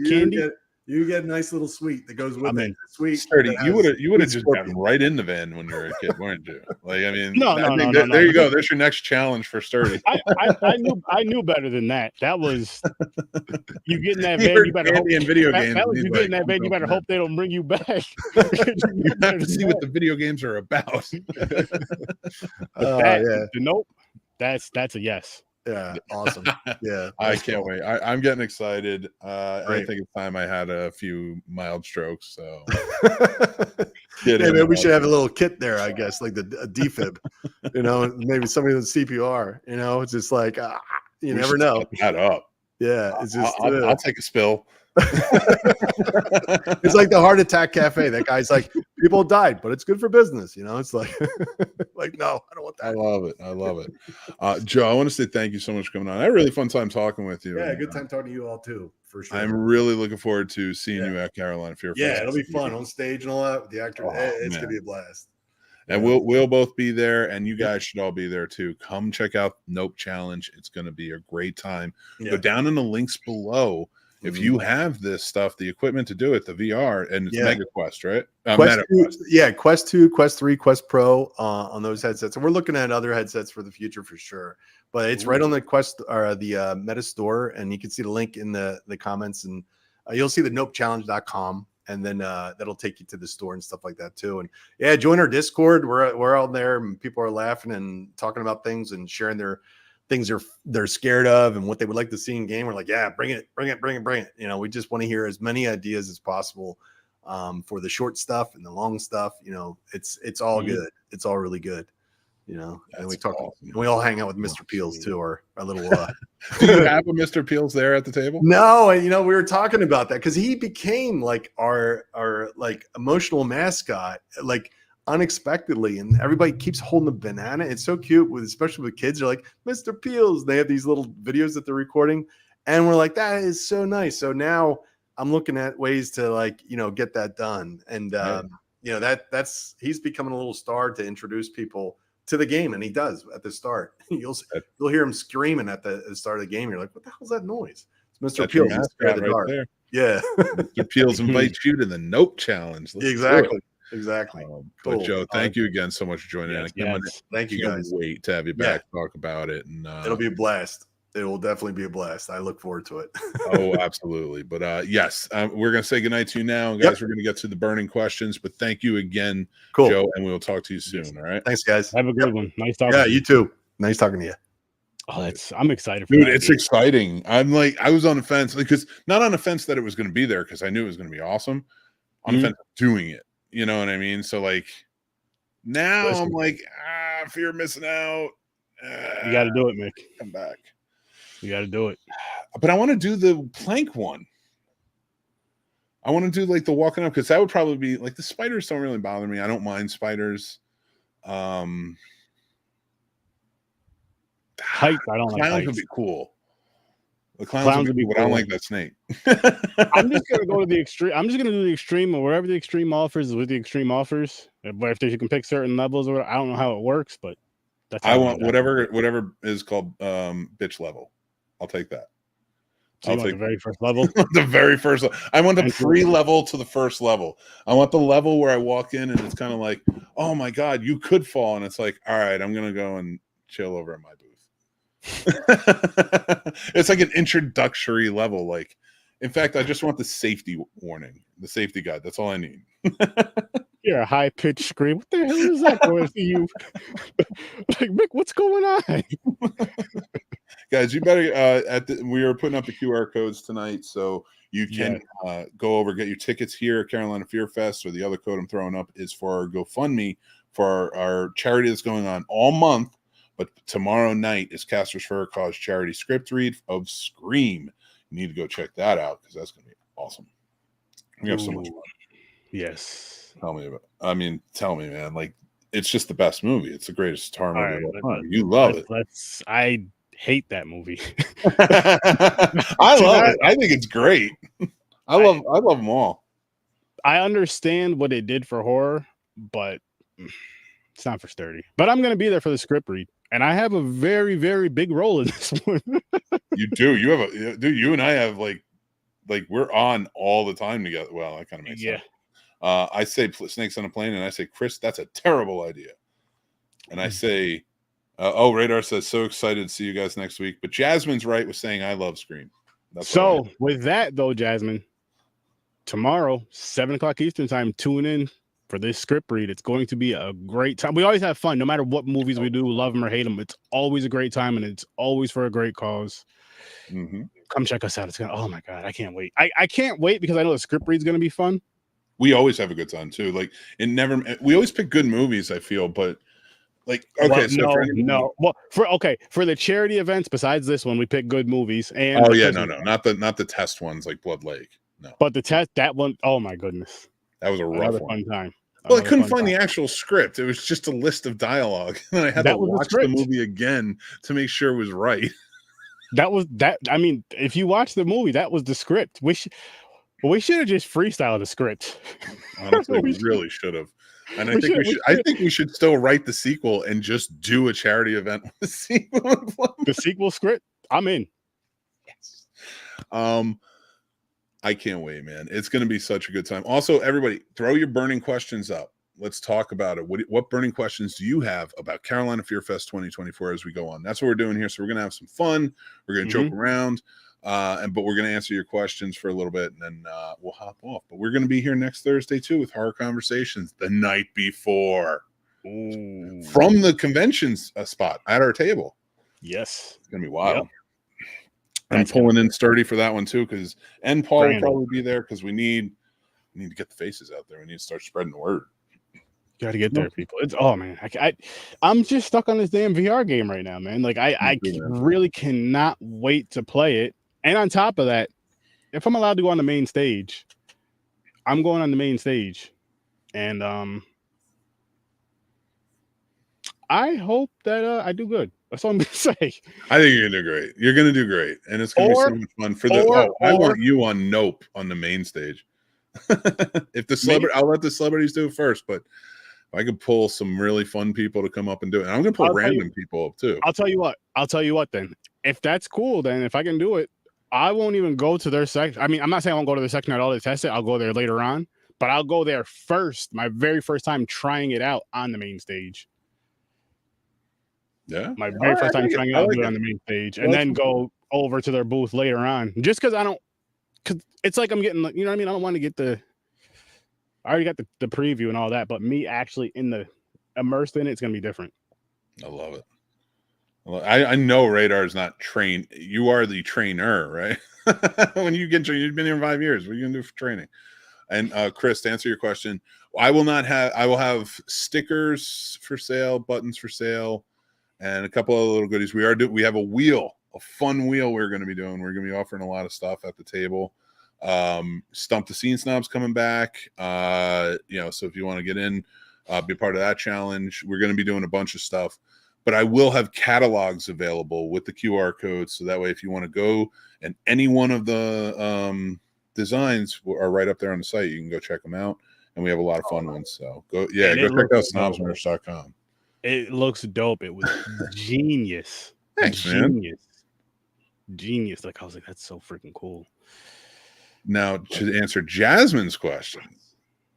B: candy?
C: You get a nice little sweet that goes with it. Sweet.
A: Sturdy, you would have just gotten right in the van when you were a kid, weren't you? Like, I mean,
B: no.
A: There you go. There's your next challenge for Sturdy.
B: I knew better than that. That was you get in that van. You better hope
A: in video games.
B: You get in that van. You better hope they don't bring you back.
A: You have to see what the video games are about.
B: Nope. That's a yes.
C: Yeah, awesome. Yeah,
A: I can't wait. I'm getting excited. I think it's time I had a few mild strokes. So
C: maybe we should have a little kit there, I guess, like a defib, maybe somebody with CPR, it's just like you never know.
A: Set that up.
C: Yeah, it's just
A: I'll take a spill.
C: It's like the heart attack cafe. That guy's like, people died, but it's good for business. You know, it's like, like, no, I don't want that.
A: I love it. I love it. Joe, I want to say thank you so much for coming on. I had a really fun time talking with you.
C: Yeah, good time talking to you all too, for sure.
A: I'm really looking forward to seeing you at Carolina Fear Fest.
C: Yeah, it'll be fun on stage and all that with the actor. It's gonna be a blast.
A: And we'll both be there, and you guys should all be there too. Come check out Nope Challenge. It's going to be a great time. Go down in the links below. If you have this stuff, the equipment to do it, the VR, and it's Mega Quest, right?
C: Quest 2, Quest 3, Quest Pro on those headsets. And we're looking at other headsets for the future for sure. But it's right on the Quest or the Meta store, and you can see the link in the comments, and you'll see the nopechallenge.com. And then that'll take you to the store and stuff like that too. And yeah, join our Discord. We're out there, and people are laughing and talking about things and sharing their things they're scared of and what they would like to see in game. We're like, yeah, bring it. You know, we just want to hear as many ideas as possible for the short stuff and the long stuff. You know, it's all good. It's all really good. You know, and we talk. Awesome. And we all hang out with Mr. Peels too, our little.
A: Do you have a Mr. Peels there at the table?
C: No, and you know we were talking about that because he became like our like emotional mascot, like unexpectedly, and everybody keeps holding a banana. It's so cute, especially with kids. They're like Mr. Peels. They have these little videos that they're recording, and we're like, that is so nice. So now I'm looking at ways to like get that done, and you know that's he's becoming a little star to introduce people to the game, and he does at the start. You'll hear him screaming at the start of the game. You're like, what the hell's that noise? It's Mr. Peels.
A: There.
C: Yeah.
A: Mr. Peels invites you to the Nope Challenge.
C: Exactly.
A: Cool. But
C: Cool.
A: Joe, thank you again so much for joining in.
C: Thank you guys.
A: Wait to have you back talk about it, and
C: it'll be a blast. It will definitely be a blast. I look forward to it.
A: Oh, absolutely. But yes, we're going to say goodnight to you now. Guys, we're going to get to the burning questions, but thank you again, Joe, and we'll talk to you soon. All right.
C: Thanks, guys.
B: Have a good one. Nice talking
C: to you. You too. Nice talking to you.
B: Oh, I'm excited for
A: Dude, it's exciting. I'm like, I was on the fence because not on the fence that it was going to be there because I knew it was going to be awesome. On the fence of doing it. You know what I mean? So like now I'm like, fear of missing out.
B: You got to do it, Mick.
A: Come back.
B: You got to do it.
A: But I want to do the plank one. I want to do like the walking up because that would probably be like the spiders don't really bother me. I don't mind spiders.
B: Heights, I don't like.
A: Clowns would be cool. The clowns would be cool. But I don't like that snake.
B: I'm just gonna go to the extreme. I'm just gonna do the extreme or whatever the extreme offers with the extreme offers. But if you can pick certain levels or I don't know how it works, but that's
A: I want whatever is called bitch level. I'll take that.
B: So I'll take the very first level.
A: The very first. I want the pre-level to the first level. I want the level where I walk in and it's kind of like, oh my god, you could fall, and it's like, all right, I'm gonna go and chill over at my booth. It's like an introductory level. Like, in fact, I just want the safety warning, the safety guide. That's all I need.
B: You're a high-pitched scream. What the hell is that going for you? Like, Mick, what's going on?
A: Guys, you better we are putting up the QR codes tonight, so you can go over, get your tickets here at Carolina Fear Fest, or the other code I'm throwing up is for our GoFundMe for our charity that's going on all month. But tomorrow night is Casters for a Cause charity script read of Scream. You need to go check that out because that's going to be awesome. We have so much fun.
B: Yes.
A: Tell me, man. Like, it's just the best movie. It's the greatest horror movie of all time. You love it.
B: I hate that movie.
A: I love it. I think it's great. I love them all.
B: I understand what it did for horror, but it's not for sturdy. But I'm going to be there for the script read, and I have a very, very big role in this one.
A: You do. You have you and I have like we're on all the time together. Well, that kind of makes sense. I say Snakes on a Plane, and I say, Chris, that's a terrible idea. And I say, Radar says, so excited to see you guys next week. But Jasmine's right with saying, I love Scream.
B: So with that, though, Jasmine, tomorrow, 7:00 Eastern time, tune in for this script read. It's going to be a great time. We always have fun, no matter what movies we do, love them or hate them. It's always a great time, and it's always for a great cause.
A: Mm-hmm.
B: Come check us out. It's gonna. Oh my god, I can't wait. I can't wait because I know the script read's going to be fun.
A: We always have a good time too. Like we always pick good movies, I feel, but like, okay,
B: well, for the charity events, besides this one, we pick good movies. And
A: not the test ones like Blood Lake. No.
B: But the test, that one, oh my goodness.
A: That was a rough
B: Another
A: one.
B: fun time.
A: Well, I
B: Another
A: couldn't
B: fun
A: find
B: time.
A: the actual script. It was just a list of dialogue. And I had
B: That
A: to
B: was the
A: watch the
B: script.
A: movie again to make sure it was right.
B: That was that. I mean, if you watch the movie, that was the script. We should have just freestyled the script.
A: Honestly, we really should have. And I think we should still write the sequel and just do a charity event with the sequel.
B: The sequel script, I'm in.
A: Yes. I can't wait, man. It's going to be such a good time. Also, everybody, throw your burning questions up. Let's talk about it. What burning questions do you have about Carolina Fear Fest 2024 as we go on? That's what we're doing here. So we're going to have some fun. We're going to joke around, but we're going to answer your questions for a little bit, and then we'll hop off. But we're going to be here next Thursday, too, with Horror Conversations the night before.
B: Ooh.
A: From the conventions spot at our table.
B: Yes.
A: It's going to be wild.
B: Yep.
A: I'm pulling in sturdy for that one, too, because Paul will
B: Brandon.
A: probably be there because we need to get the faces out there. We need to start spreading the word.
B: Got to get there, people. It's man, I'm just stuck on this damn VR game right now, man. Like I really cannot wait to play it. And on top of that, if I'm allowed to go on the main stage, I'm going on the main stage, and I hope that I do good. That's all I'm gonna say.
A: I think you're gonna do great. You're gonna do great, and it's gonna be so much fun. For the I want you on Nope on the main stage. If the celebrity, I'll let the celebrities do it first, but I could pull some really fun people to come up and do it. And I'm gonna pull random people up too.
B: I'll tell you what. Then, if that's cool, then if I can do it, I won't even go to their section. I mean, I'm not saying I won't go to their section at all to test it. I'll go there later on, but I'll go there first. My very first time trying it out on the main stage.
A: Yeah,
B: my very first time trying it out on the main stage, and then go over to their booth later on. Just because because it's like I'm getting, you know what I mean? I don't want to get I already got the preview and all that, but me actually immersed in it's gonna be different.
A: I love it. I know Radar is not trained. You are the trainer, right? When you get trained, you've been here 5 years. What are you gonna do for training? And Chris, to answer your question, I will have stickers for sale, buttons for sale, and a couple of little goodies. We have a fun wheel we're going to be doing. We're going to be offering a lot of stuff at the table. Stump the Scene Snobs coming back. So if you want to get in, be part of that challenge, we're going to be doing a bunch of stuff. But I will have catalogs available with the QR codes, so that way if you want to go and any one of the designs are right up there on the site, you can go check them out. And we have a lot of fun ones. So go check out snobsmerch.com.
B: It looks dope. It was genius.
A: Thanks, man.
B: Genius. Like I was like, that's so freaking cool.
A: Now to answer Jasmine's question.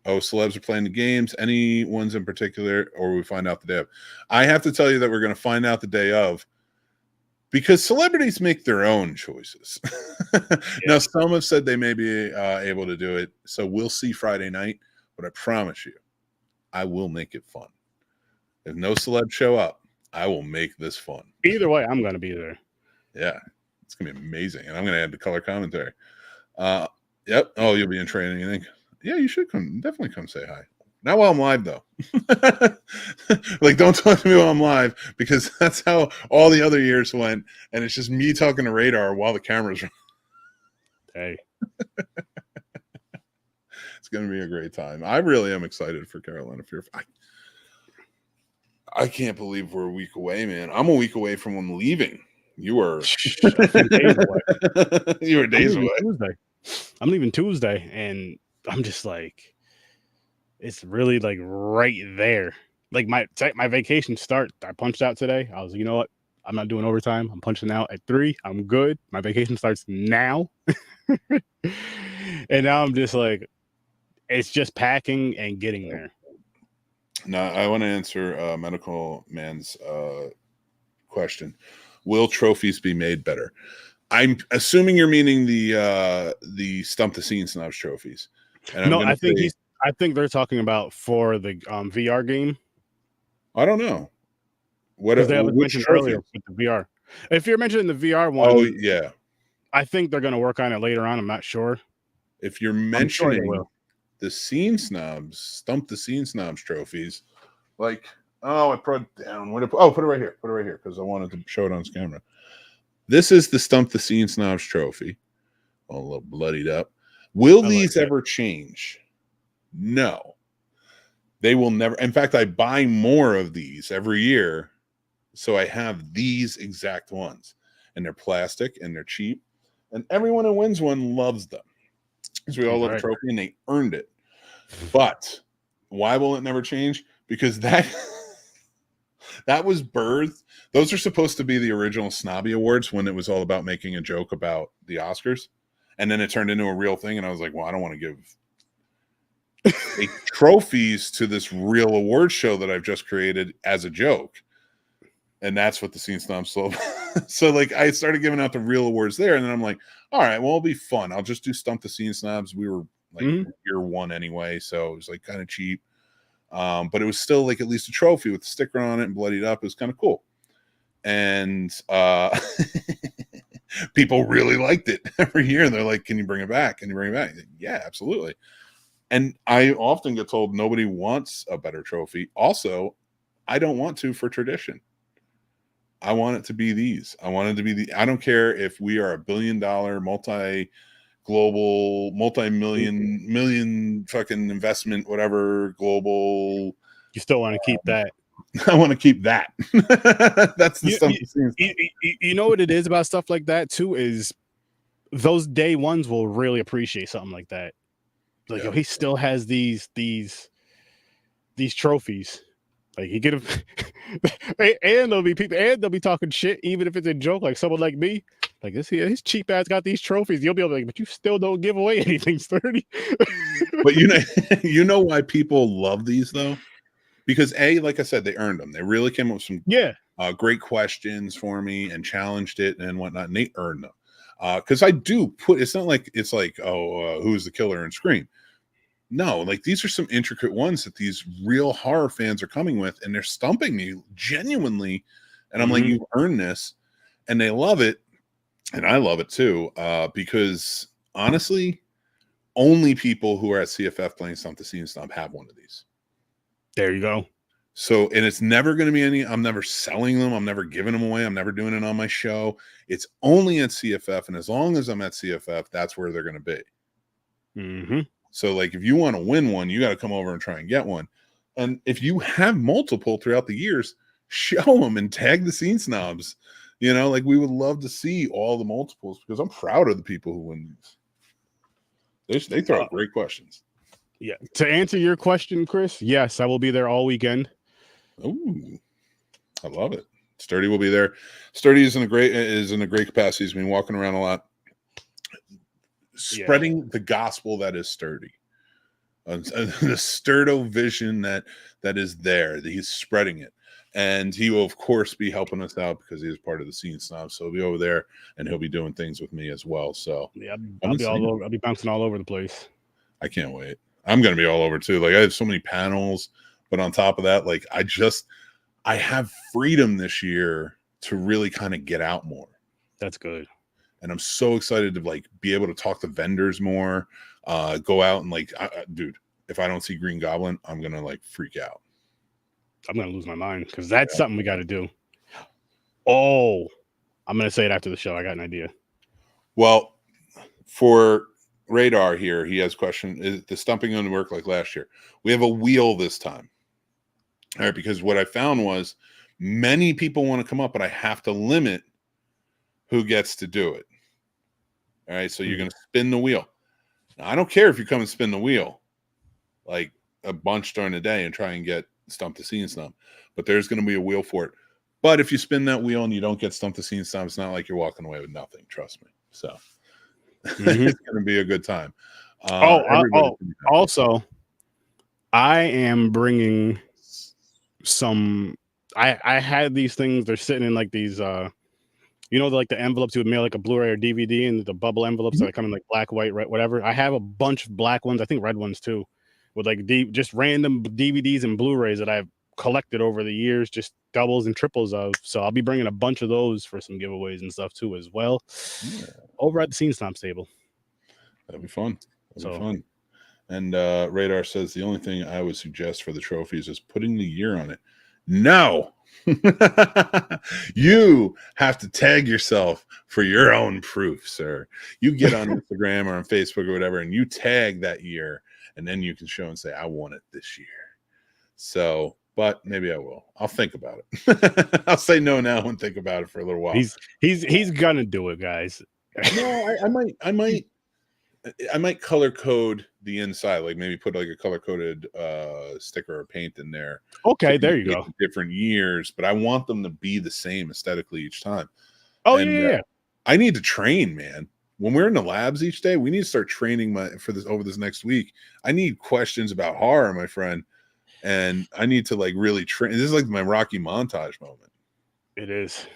A: Celebs are playing the games. Any ones in particular, or we find out the day of? I have to tell you that we're going to find out the day of, because celebrities make their own choices. Now, some have said they may be able to do it, so we'll see Friday night. But I promise you, I will make it fun. If no celebs show up, I will make this fun.
B: Either way, I'm going to be there.
A: Yeah, it's going to be amazing. And I'm going to add the color commentary. Yep. Oh, you'll be in training, you think? Yeah, you should come. Definitely come say hi. Not while I'm live, though. Like, don't talk to me while I'm live, because that's how all the other years went. And it's just me talking to Radar while the camera's running.
B: Hey.
A: It's going to be a great time. I really am excited for Carolina Fear. I can't believe we're a week away, man. I'm a week away from when leaving. You are
B: days away.
A: You were days away.
B: I'm leaving Tuesday, and I'm just like, it's really like right there. Like my vacation start, I punched out today. I was like, you know what? I'm not doing overtime. I'm punching out at 3. I'm good. My vacation starts now. And now I'm just like, it's just packing and getting there.
A: Now, I want to answer Medical Man's question. Will trophies be made better? I'm assuming you're meaning the Stump the Scene Snobs trophies. And
B: no, I think they're talking about for the VR game.
A: I don't know. What
B: they haven't mentioned earlier with the VR. If you're mentioning the VR one,
A: oh yeah,
B: I think they're going to work on it later on. I'm not sure.
A: If you're mentioning the Scene Snobs, Stump the Scene Snobs trophies, like, I put it down. Put it right here. Put it right here because I wanted to show it on camera. This is the Stump the Scene Snobs trophy. A little bloodied up. Will
B: I like
A: these
B: that.
A: ever change? No, they will never. In fact, I buy more of these every year, so I have these exact ones, and they're plastic and they're cheap, and everyone who wins one loves them because we all love a
B: Right.
A: trophy and they earned it. But why will it never change? Because that was birthed. Those are supposed to be the original Snobby Awards when it was all about making a joke about the Oscars, and then it turned into a real thing. And I was like, well, I don't want to give trophies to this real award show that I've just created as a joke. And that's what the Scene Snobs sold. So like I started giving out the real awards there, and then I'm like, all right, well, it'll be fun. I'll just do Stump the Scene Snobs. We were like year one anyway, so it was like kind of cheap. But it was still like at least a trophy with the sticker on it and bloodied up. It was kind of cool. And people really liked it every year. And they're like, can you bring it back? Can you bring it back? Like, yeah, absolutely. And I often get told nobody wants a better trophy. Also, I don't want to for tradition. I want it to be these. I want it to be I don't care if we are $1 billion multi-global, multi-million fucking investment, whatever, global.
B: You still want to keep that.
A: I want to keep that. That's the stuff.
B: You know what it is about stuff like that too is those day ones will really appreciate something like that. Like, yo, he still has these trophies. Like he get them, and there'll be people, and they'll be talking shit, even if it's a joke. Like someone like me, like this here, his cheap ass got these trophies. You'll be able to like, but you still don't give away anything, sturdy.
A: But you know why people love these though? Because like I said, they earned them. They really came up with some great questions for me and challenged it and whatnot, and they earned them. Because I do put. It's not like it's like who's the killer in Scream. No, like these are some intricate ones that these real horror fans are coming with, and they're stumping me genuinely. And I'm like, you've earned this, and they love it, and I love it too. Because honestly, only people who are at CFF playing Stump the Scene Snob have one of these.
B: There you go.
A: So, and it's never going to be any. I'm never selling them. I'm never giving them away. I'm never doing it on my show. It's only at CFF, and as long as I'm at CFF, that's where they're going to be.
B: Mm-hmm.
A: So like if you want to win one, you got to come over and try and get one. And if you have multiple throughout the years, show them and tag the Scene Snobs. You know, like we would love to see all the multiples because I'm proud of the people who win these. They throw out great questions.
B: Yeah. To answer your question, Chris, yes, I will be there all weekend.
A: Ooh, I love it. Sturdy will be there. Sturdy is in a great capacity. He's been walking around a lot. Spreading the gospel that is sturdy, the sturdo vision that is there. That he's spreading it, and he will of course be helping us out because he is part of the Scene Snobs. So he'll be over there, and he'll be doing things with me as well. So
B: yeah, I'll be all over. I'll be bouncing all over the place.
A: I can't wait. I'm gonna be all over too. Like I have so many panels, but on top of that, like I have freedom this year to really kind of get out more.
B: That's good.
A: And I'm so excited to like be able to talk to vendors more, go out and like, dude, if I don't see Green Goblin, I'm going to like freak out.
B: I'm going to lose my mind because that's something we got to do. Oh, I'm going to say it after the show. I got an idea.
A: Well, for Radar here, he has a question. Is the stumping going to work like last year? We have a wheel this time. All right. Because what I found was many people want to come up, but I have to limit who gets to do it. All right, so you're going to spin the wheel. Now, I don't care if you come and spin the wheel like a bunch during the day and try and get Stump the Scene Snub, but there's going to be a wheel for it. But if you spin that wheel and you don't get Stump the Scene Snub, it's not like you're walking away with nothing. Trust me. So it's going to be a good time.
B: Also, I am bringing some. I had these things. They're sitting in like these. You know, like the envelopes you would mail like a Blu-ray or DVD, and the bubble envelopes that come in like black, white, red, whatever. I have a bunch of black ones, I think red ones too, with like just random DVDs and Blu-rays that I've collected over the years, just doubles and triples of. So I'll be bringing a bunch of those for some giveaways and stuff too as well. Yeah. Over at the Scene Snobs table.
A: That'll be fun. That'll be fun. And Radar says the only thing I would suggest for the trophies is putting the year on it. No. You have to tag yourself for your own proof, sir. You get on Instagram or on Facebook or whatever, and you tag that year, and then you can show and say, I won it this year. So, but maybe I will. I'll think about it. I'll say no now and think about it for a little while.
B: He's gonna do it, guys.
A: No, I might color code the inside, like maybe put like a color coded sticker or paint in there.
B: Okay, there you go.
A: Different years, but I want them to be the same aesthetically each time.
B: Oh, yeah.
A: I need to train, man. When we're in the labs each day, we need to start training over this next week. I need questions about horror, my friend, and I need to like really train. This is like my Rocky montage moment.
B: It is.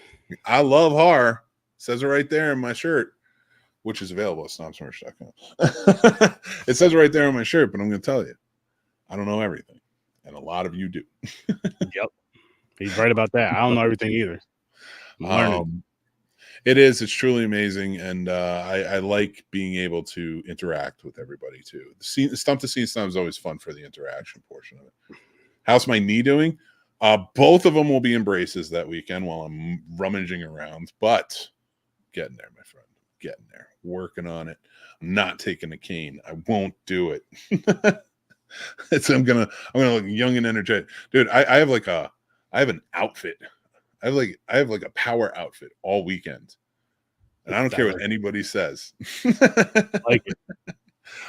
A: I love horror. Says it right there in my shirt, which is available at snobsmerch.com. It says it right there on my shirt, but I'm going to tell you, I don't know everything, and a lot of you do.
B: Yep, he's right about that. I don't know everything either.
A: It's truly amazing, and I like being able to interact with everybody too. The Stump the Scene Snobs is always fun for the interaction portion of it. How's my knee doing? Both of them will be in braces that weekend while I'm rummaging around, but getting there, my friend. Getting there, working on it. I'm not taking a cane. I won't do it. I'm gonna look young and energetic, dude. I have an outfit. I have like a power outfit all weekend, and I don't care what anybody says.
B: Like it.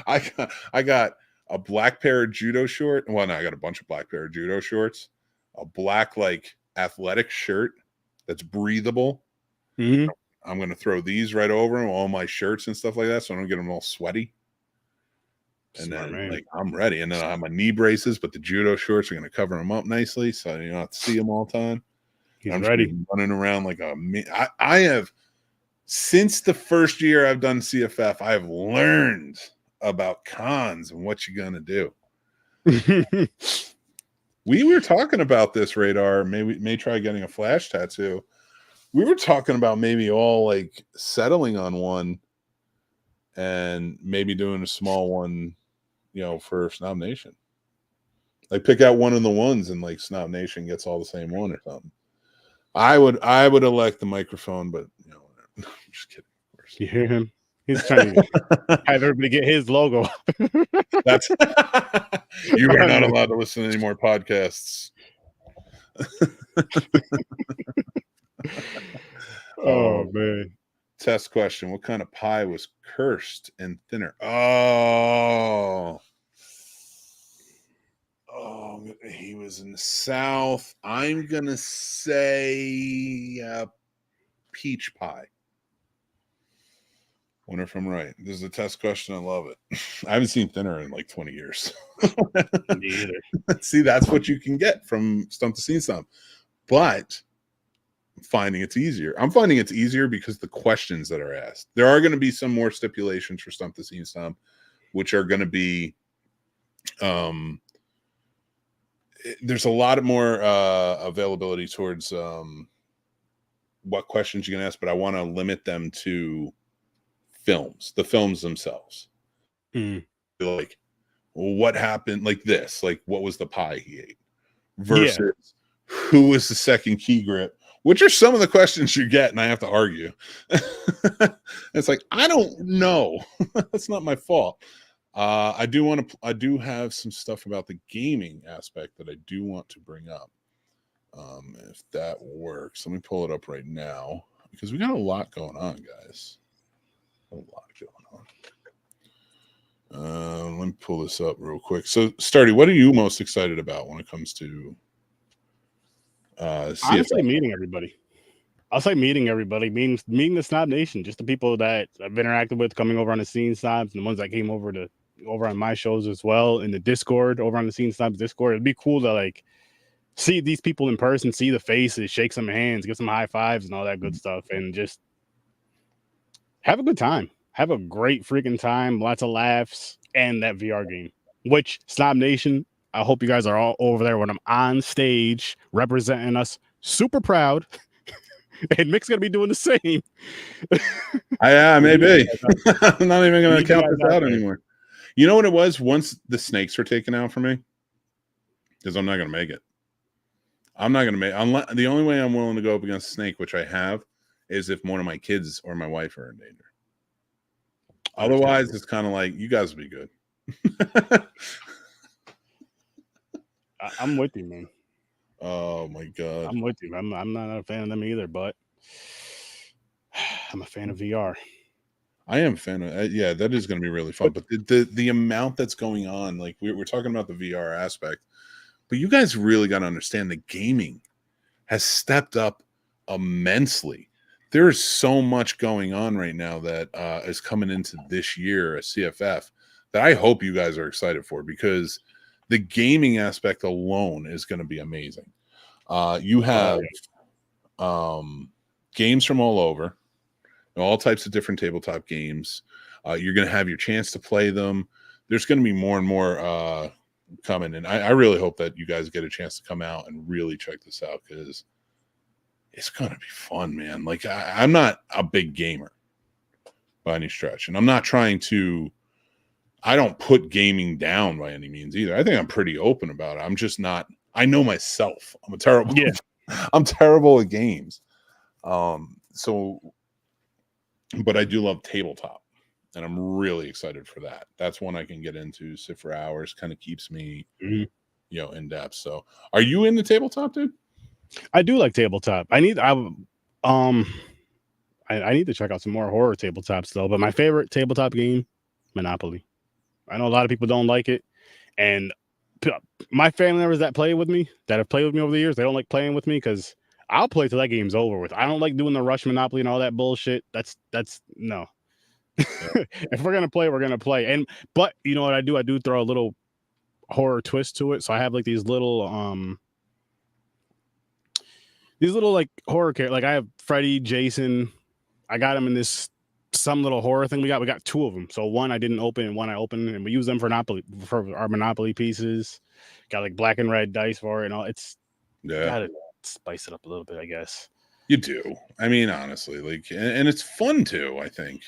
A: I got a black pair of judo short. Well, no, I got a bunch of black pair of judo shorts, a black like athletic shirt that's breathable.
B: Mm-hmm.
A: I'm going to throw these right over all my shirts and stuff like that, so I don't get them all sweaty. And then, like, I'm ready. And then I have my knee braces, but the judo shorts are going to cover them up nicely, so you don't have to see them all the time. I'm
B: ready,
A: running around like I have, since the first year I've done CFF, I have learned about cons and what you're going to do. We were talking about this, Radar. May try getting a flash tattoo. We were talking about maybe all like settling on one and maybe doing a small one, for Snob Nation. Like pick out one of the ones and like Snob Nation gets all the same one or something. I would elect the microphone, but I'm just kidding.
B: You hear him? He's trying to have everybody get his logo.
A: That's you are not allowed to listen to any more podcasts.
B: Oh man.
A: Test question. What kind of pie was cursed and thinner? Oh, he was in the South. I'm gonna say peach pie. Wonder if I'm right. This is a test question. I love it. I haven't seen thinner in like 20 years.
B: Me either.
A: See, that's what you can get from Stump the Scene Snub. But I'm finding it's easier. I'm finding it's easier because the questions that are asked. There are going to be some more stipulations for Stump the Scene Snub, which are going to be there's a lot more availability towards what questions you can ask, but I want to limit them to the films themselves. Like, well, what happened? Like this, like what was the pie he ate versus who was the second key grip, which are some of the questions you get, and I have to argue. It's like, I don't know. That's not my fault. I do have some stuff about the gaming aspect that I do want to bring up. If that works, let me pull it up right now because we got a lot going on, guys. A lot going on. Let me pull this up real quick. So, Starty, what are you most excited about when it comes to CFF?
B: Honestly, meeting everybody. I'll say meeting everybody, meeting the Snob Nation, just the people that I've interacted with coming over on the Scene Snobs and the ones that came over on my shows as well in the Discord, over on the Scene Snobs Discord. It'd be cool to like see these people in person, see the faces, shake some hands, get some high fives and all that good stuff, and just have a good time. Have a great freaking time, lots of laughs, and that VR game. Which, Snob Nation, I hope you guys are all over there when I'm on stage representing us. Super proud. And Mick's going to be doing the same.
A: Maybe. I'm not even going to count this out anymore. You know what it was? Once the snakes were taken out for me, because I'm not going to make it. I'm not gonna make. Unless, the only way I'm willing to go up against Snake, which I have, is if one of my kids or my wife are in danger. Otherwise, it's kind of like you guys will be good.
B: I'm with you, man.
A: Oh my god,
B: I'm with you. I'm not a fan of them either, but I'm a fan of VR.
A: I am a fan of. Yeah, that is going to be really fun. But the amount that's going on, like we're talking about the VR aspect, but you guys really got to understand the gaming has stepped up immensely. There is so much going on right now that is coming into this year at CFF that I hope you guys are excited for, because the gaming aspect alone is going to be amazing. You have games from all over, all types of different tabletop games. You're going to have your chance to play them. There's going to be more and more coming, and I really hope that you guys get a chance to come out and really check this out, because it's going to be fun, man. Like, I'm not a big gamer by any stretch, and I'm not trying to, I don't put gaming down by any means either. I think I'm pretty open about it. I'm just not, I know myself. I'm I'm terrible at games. So, but I do love tabletop, and I'm really excited for that. That's one I can get into, sit for hours, kind of keeps me, in depth. So, are you into tabletop, dude?
B: I do like tabletop. I need to check out some more horror tabletops though. But my favorite tabletop game, Monopoly. I know a lot of people don't like it, and my family members that have played with me over the years, they don't like playing with me because I'll play till that game's over with. I don't like doing the rush Monopoly and all that bullshit. That's no. If we're gonna play, we're gonna play. But you know what I do? I do throw a little horror twist to it. So I have like these little like horror characters. Like I have Freddy, Jason. I got them in this some little horror thing. We got two of them. So one I didn't open and one I opened, and we use them for our Monopoly pieces. Got like black and red dice for it and all. It's gotta spice it up a little bit, I guess.
A: You do. I mean, honestly, like, and it's fun too. I think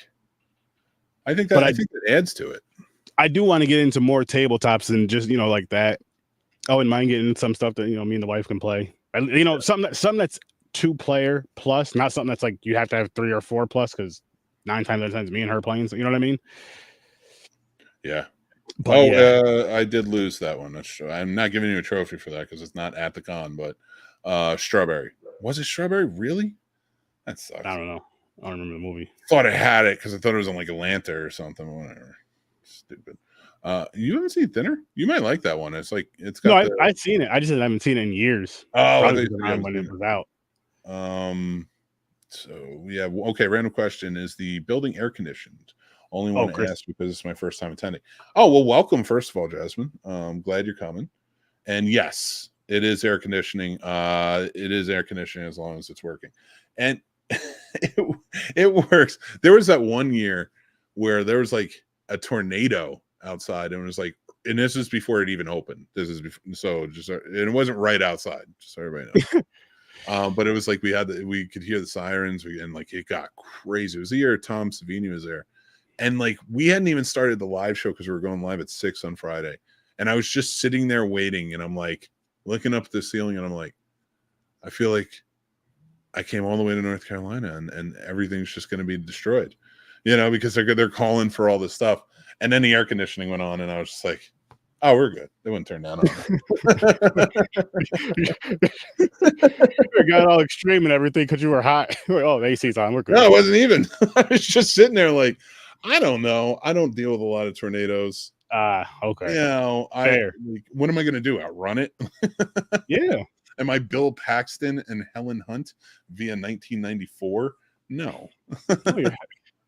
A: that adds to it.
B: I do want to get into more tabletops than just like that. I wouldn't mind getting some stuff that me and the wife can play. Something that's 2-player plus, not something that's like you have to have 3 or 4 plus, because 9 times out of 10 is me and her playing. So you know what I mean?
A: Yeah.
B: But,
A: I did lose that one. That's true. I'm not giving you a trophy for that because it's not at the con. But Strawberry, was it Strawberry? Really? That sucks.
B: I don't know. I don't remember the movie.
A: Thought I had it because I thought it was on like Atlanta or something. Whatever. Stupid. You haven't seen Thinner? You might like that one. It's like it's got.
B: No, I've seen it. I just haven't seen it in years.
A: Oh,
B: when it was out.
A: So yeah. Okay. Random question: is the building air conditioned? Only want to ask because it's my first time attending. Oh well, welcome first of all, Jasmine. Glad you're coming. And yes, it is air conditioning. It is air conditioning as long as it's working, and it works. There was that one year where there was like a tornado outside, and it was like, and this is before it even opened. This is before, so just, and it wasn't right outside, just so everybody knows. But it was like we could hear the sirens, and like it got crazy. It was the year Tom Savini was there, and like we hadn't even started the live show because we were going live at 6 on Friday, and I was just sitting there waiting, and I'm like looking up at the ceiling, and I'm like, I feel like I came all the way to North Carolina, and everything's just going to be destroyed, because they're calling for all this stuff. And then the air conditioning went on, and I was just like, oh, we're good. They wouldn't turn down on
B: It got all extreme and everything because you were hot. Oh, the AC's on. We're good.
A: No, it wasn't even. I was just sitting there like, I don't know. I don't deal with a lot of tornadoes.
B: Okay.
A: What am I going to do? Outrun it?
B: Yeah.
A: Am I Bill Paxton and Helen Hunt via 1994? No.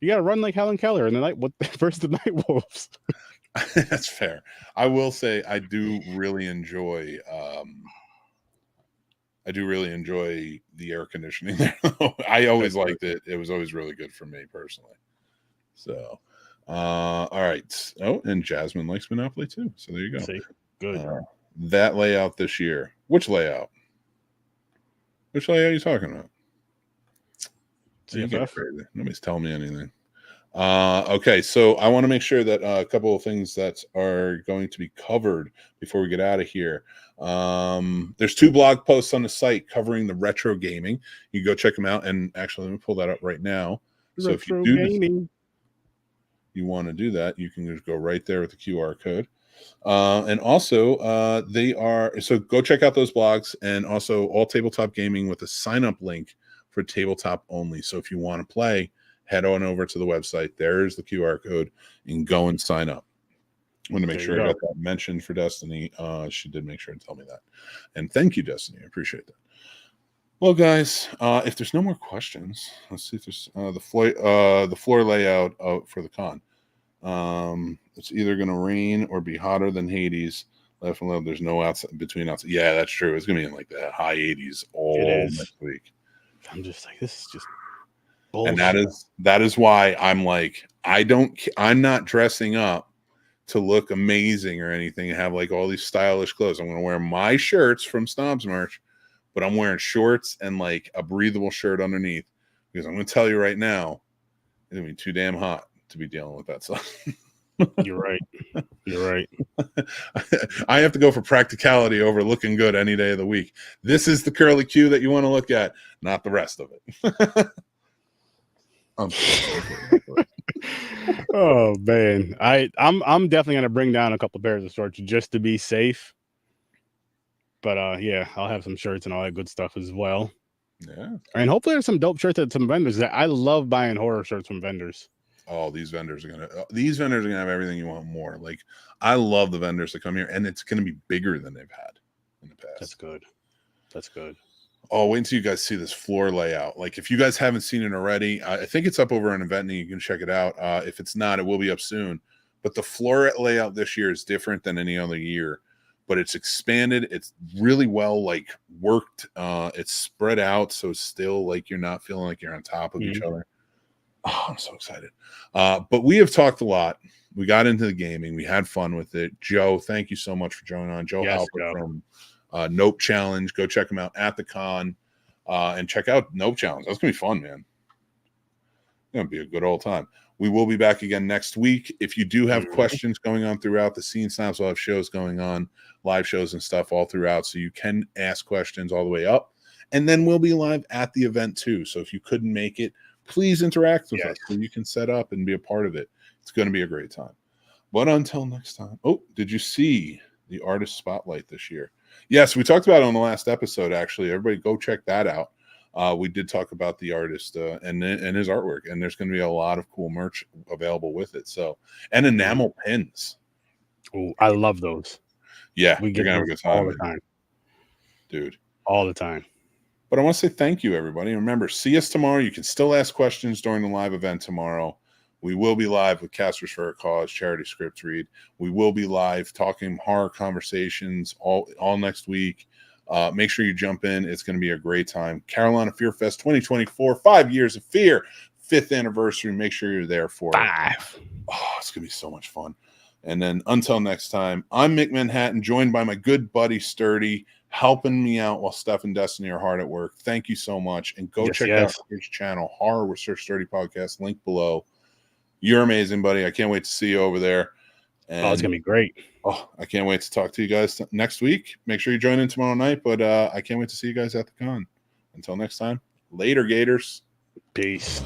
B: You got to run like Helen Keller in the night versus the Night Wolves.
A: That's fair. I will say I do really enjoy the air conditioning there. I always liked it. It was always really good for me personally. So all right. Oh, and Jasmine likes Monopoly too. So there you go.
B: See? Good.
A: That layout this year. Which layout? Which layout are you talking about?
B: CFF.
A: Nobody's telling me anything. Okay, so I want to make sure that a couple of things that are going to be covered before we get out of here. There's 2 blog posts on the site covering the retro gaming. You can go check them out. And actually, let me pull that up right now. So if you do gaming, you want to do that, you can just go right there with the QR code. And also, they are, so go check out those blogs, and also All Tabletop Gaming with a sign-up link for tabletop only. So if you want to play, head on over to the website. There's the QR code, and go and sign up. I want to make sure I got that mentioned for Destiny. She did make sure to tell me that. And thank you, Destiny. I appreciate that. Well, guys, if there's no more questions, let's see if there's the floor layout for the con. It's either going to rain or be hotter than Hades. Left and left, there's no outside between outside. Yeah, that's true. It's going to be in like the high 80s all next week.
B: I'm just like, this is just bullshit.
A: And that is why I'm like, I'm not dressing up to look amazing or anything and have like all these stylish clothes. I'm going to wear my shirts from Snobs merch, but I'm wearing shorts and like a breathable shirt underneath, because I'm going to tell you right now, it's going to be too damn hot to be dealing with that stuff.
B: You're right. You're right.
A: I have to go for practicality over looking good any day of the week. This is the curly Q that you want to look at, not the rest of it.
B: Oh man, I'm definitely gonna bring down a couple pairs of shorts just to be safe. But yeah, I'll have some shirts and all that good stuff as well.
A: Yeah,
B: and hopefully there's some dope shirts at some vendors. That I love buying horror shirts from vendors.
A: Oh, these vendors are gonna have everything you want more. Like, I love the vendors that come here, and it's gonna be bigger than they've had in the past.
B: That's good. That's good.
A: Oh, wait until you guys see this floor layout. Like, if you guys haven't seen it already, I think it's up over on Inventing. You can check it out. If it's not, it will be up soon. But the floor layout this year is different than any other year. But it's expanded. It's really well like worked. It's spread out, so it's still like you're not feeling like you're on top of each other. Oh, I'm so excited. But we have talked a lot. We got into the gaming. We had fun with it. Joe, thank you so much for joining on. Joe Halper from Nope Challenge. Go check him out at the con and check out Nope Challenge. That's going to be fun, man. It's going to be a good old time. We will be back again next week. If you do have questions going on throughout, the Scene Snobs will have shows going on, live shows and stuff all throughout, so you can ask questions all the way up. And then we'll be live at the event too. So if you couldn't make it, please interact with us so you can set up and be a part of it. It's going to be a great time. But until next time. Oh, did you see the artist spotlight this year? Yes, we talked about it on the last episode, actually. Everybody go check that out. We did talk about the artist and his artwork, and there's going to be a lot of cool merch available with it. So, and enamel pins.
B: Oh, I love those.
A: Yeah,
B: we get
A: have a good time
B: all the time,
A: dude.
B: All the time.
A: But I want to say thank you, everybody. Remember, see us tomorrow. You can still ask questions during the live event tomorrow. We will be live with Casters for a Cause, charity script read. We will be live talking horror conversations all next week. Make sure you jump in. It's going to be a great time. Carolina Fear Fest 2024, 5 years of fear, 5th anniversary. Make sure you're there for it. Oh, it's going to be so much fun. And then until next time, I'm Mick Manhattan, joined by my good buddy Sturdy, helping me out while Steph and Destiny are hard at work. Thank you so much. And go check out his channel, Horror with Sir Sturdy Podcast, link below. You're amazing, buddy. I can't wait to see you over there. And,
B: it's going to be great.
A: Oh, I can't wait to talk to you guys next week. Make sure you join in tomorrow night, but I can't wait to see you guys at the con. Until next time, later, Gators.
B: Peace.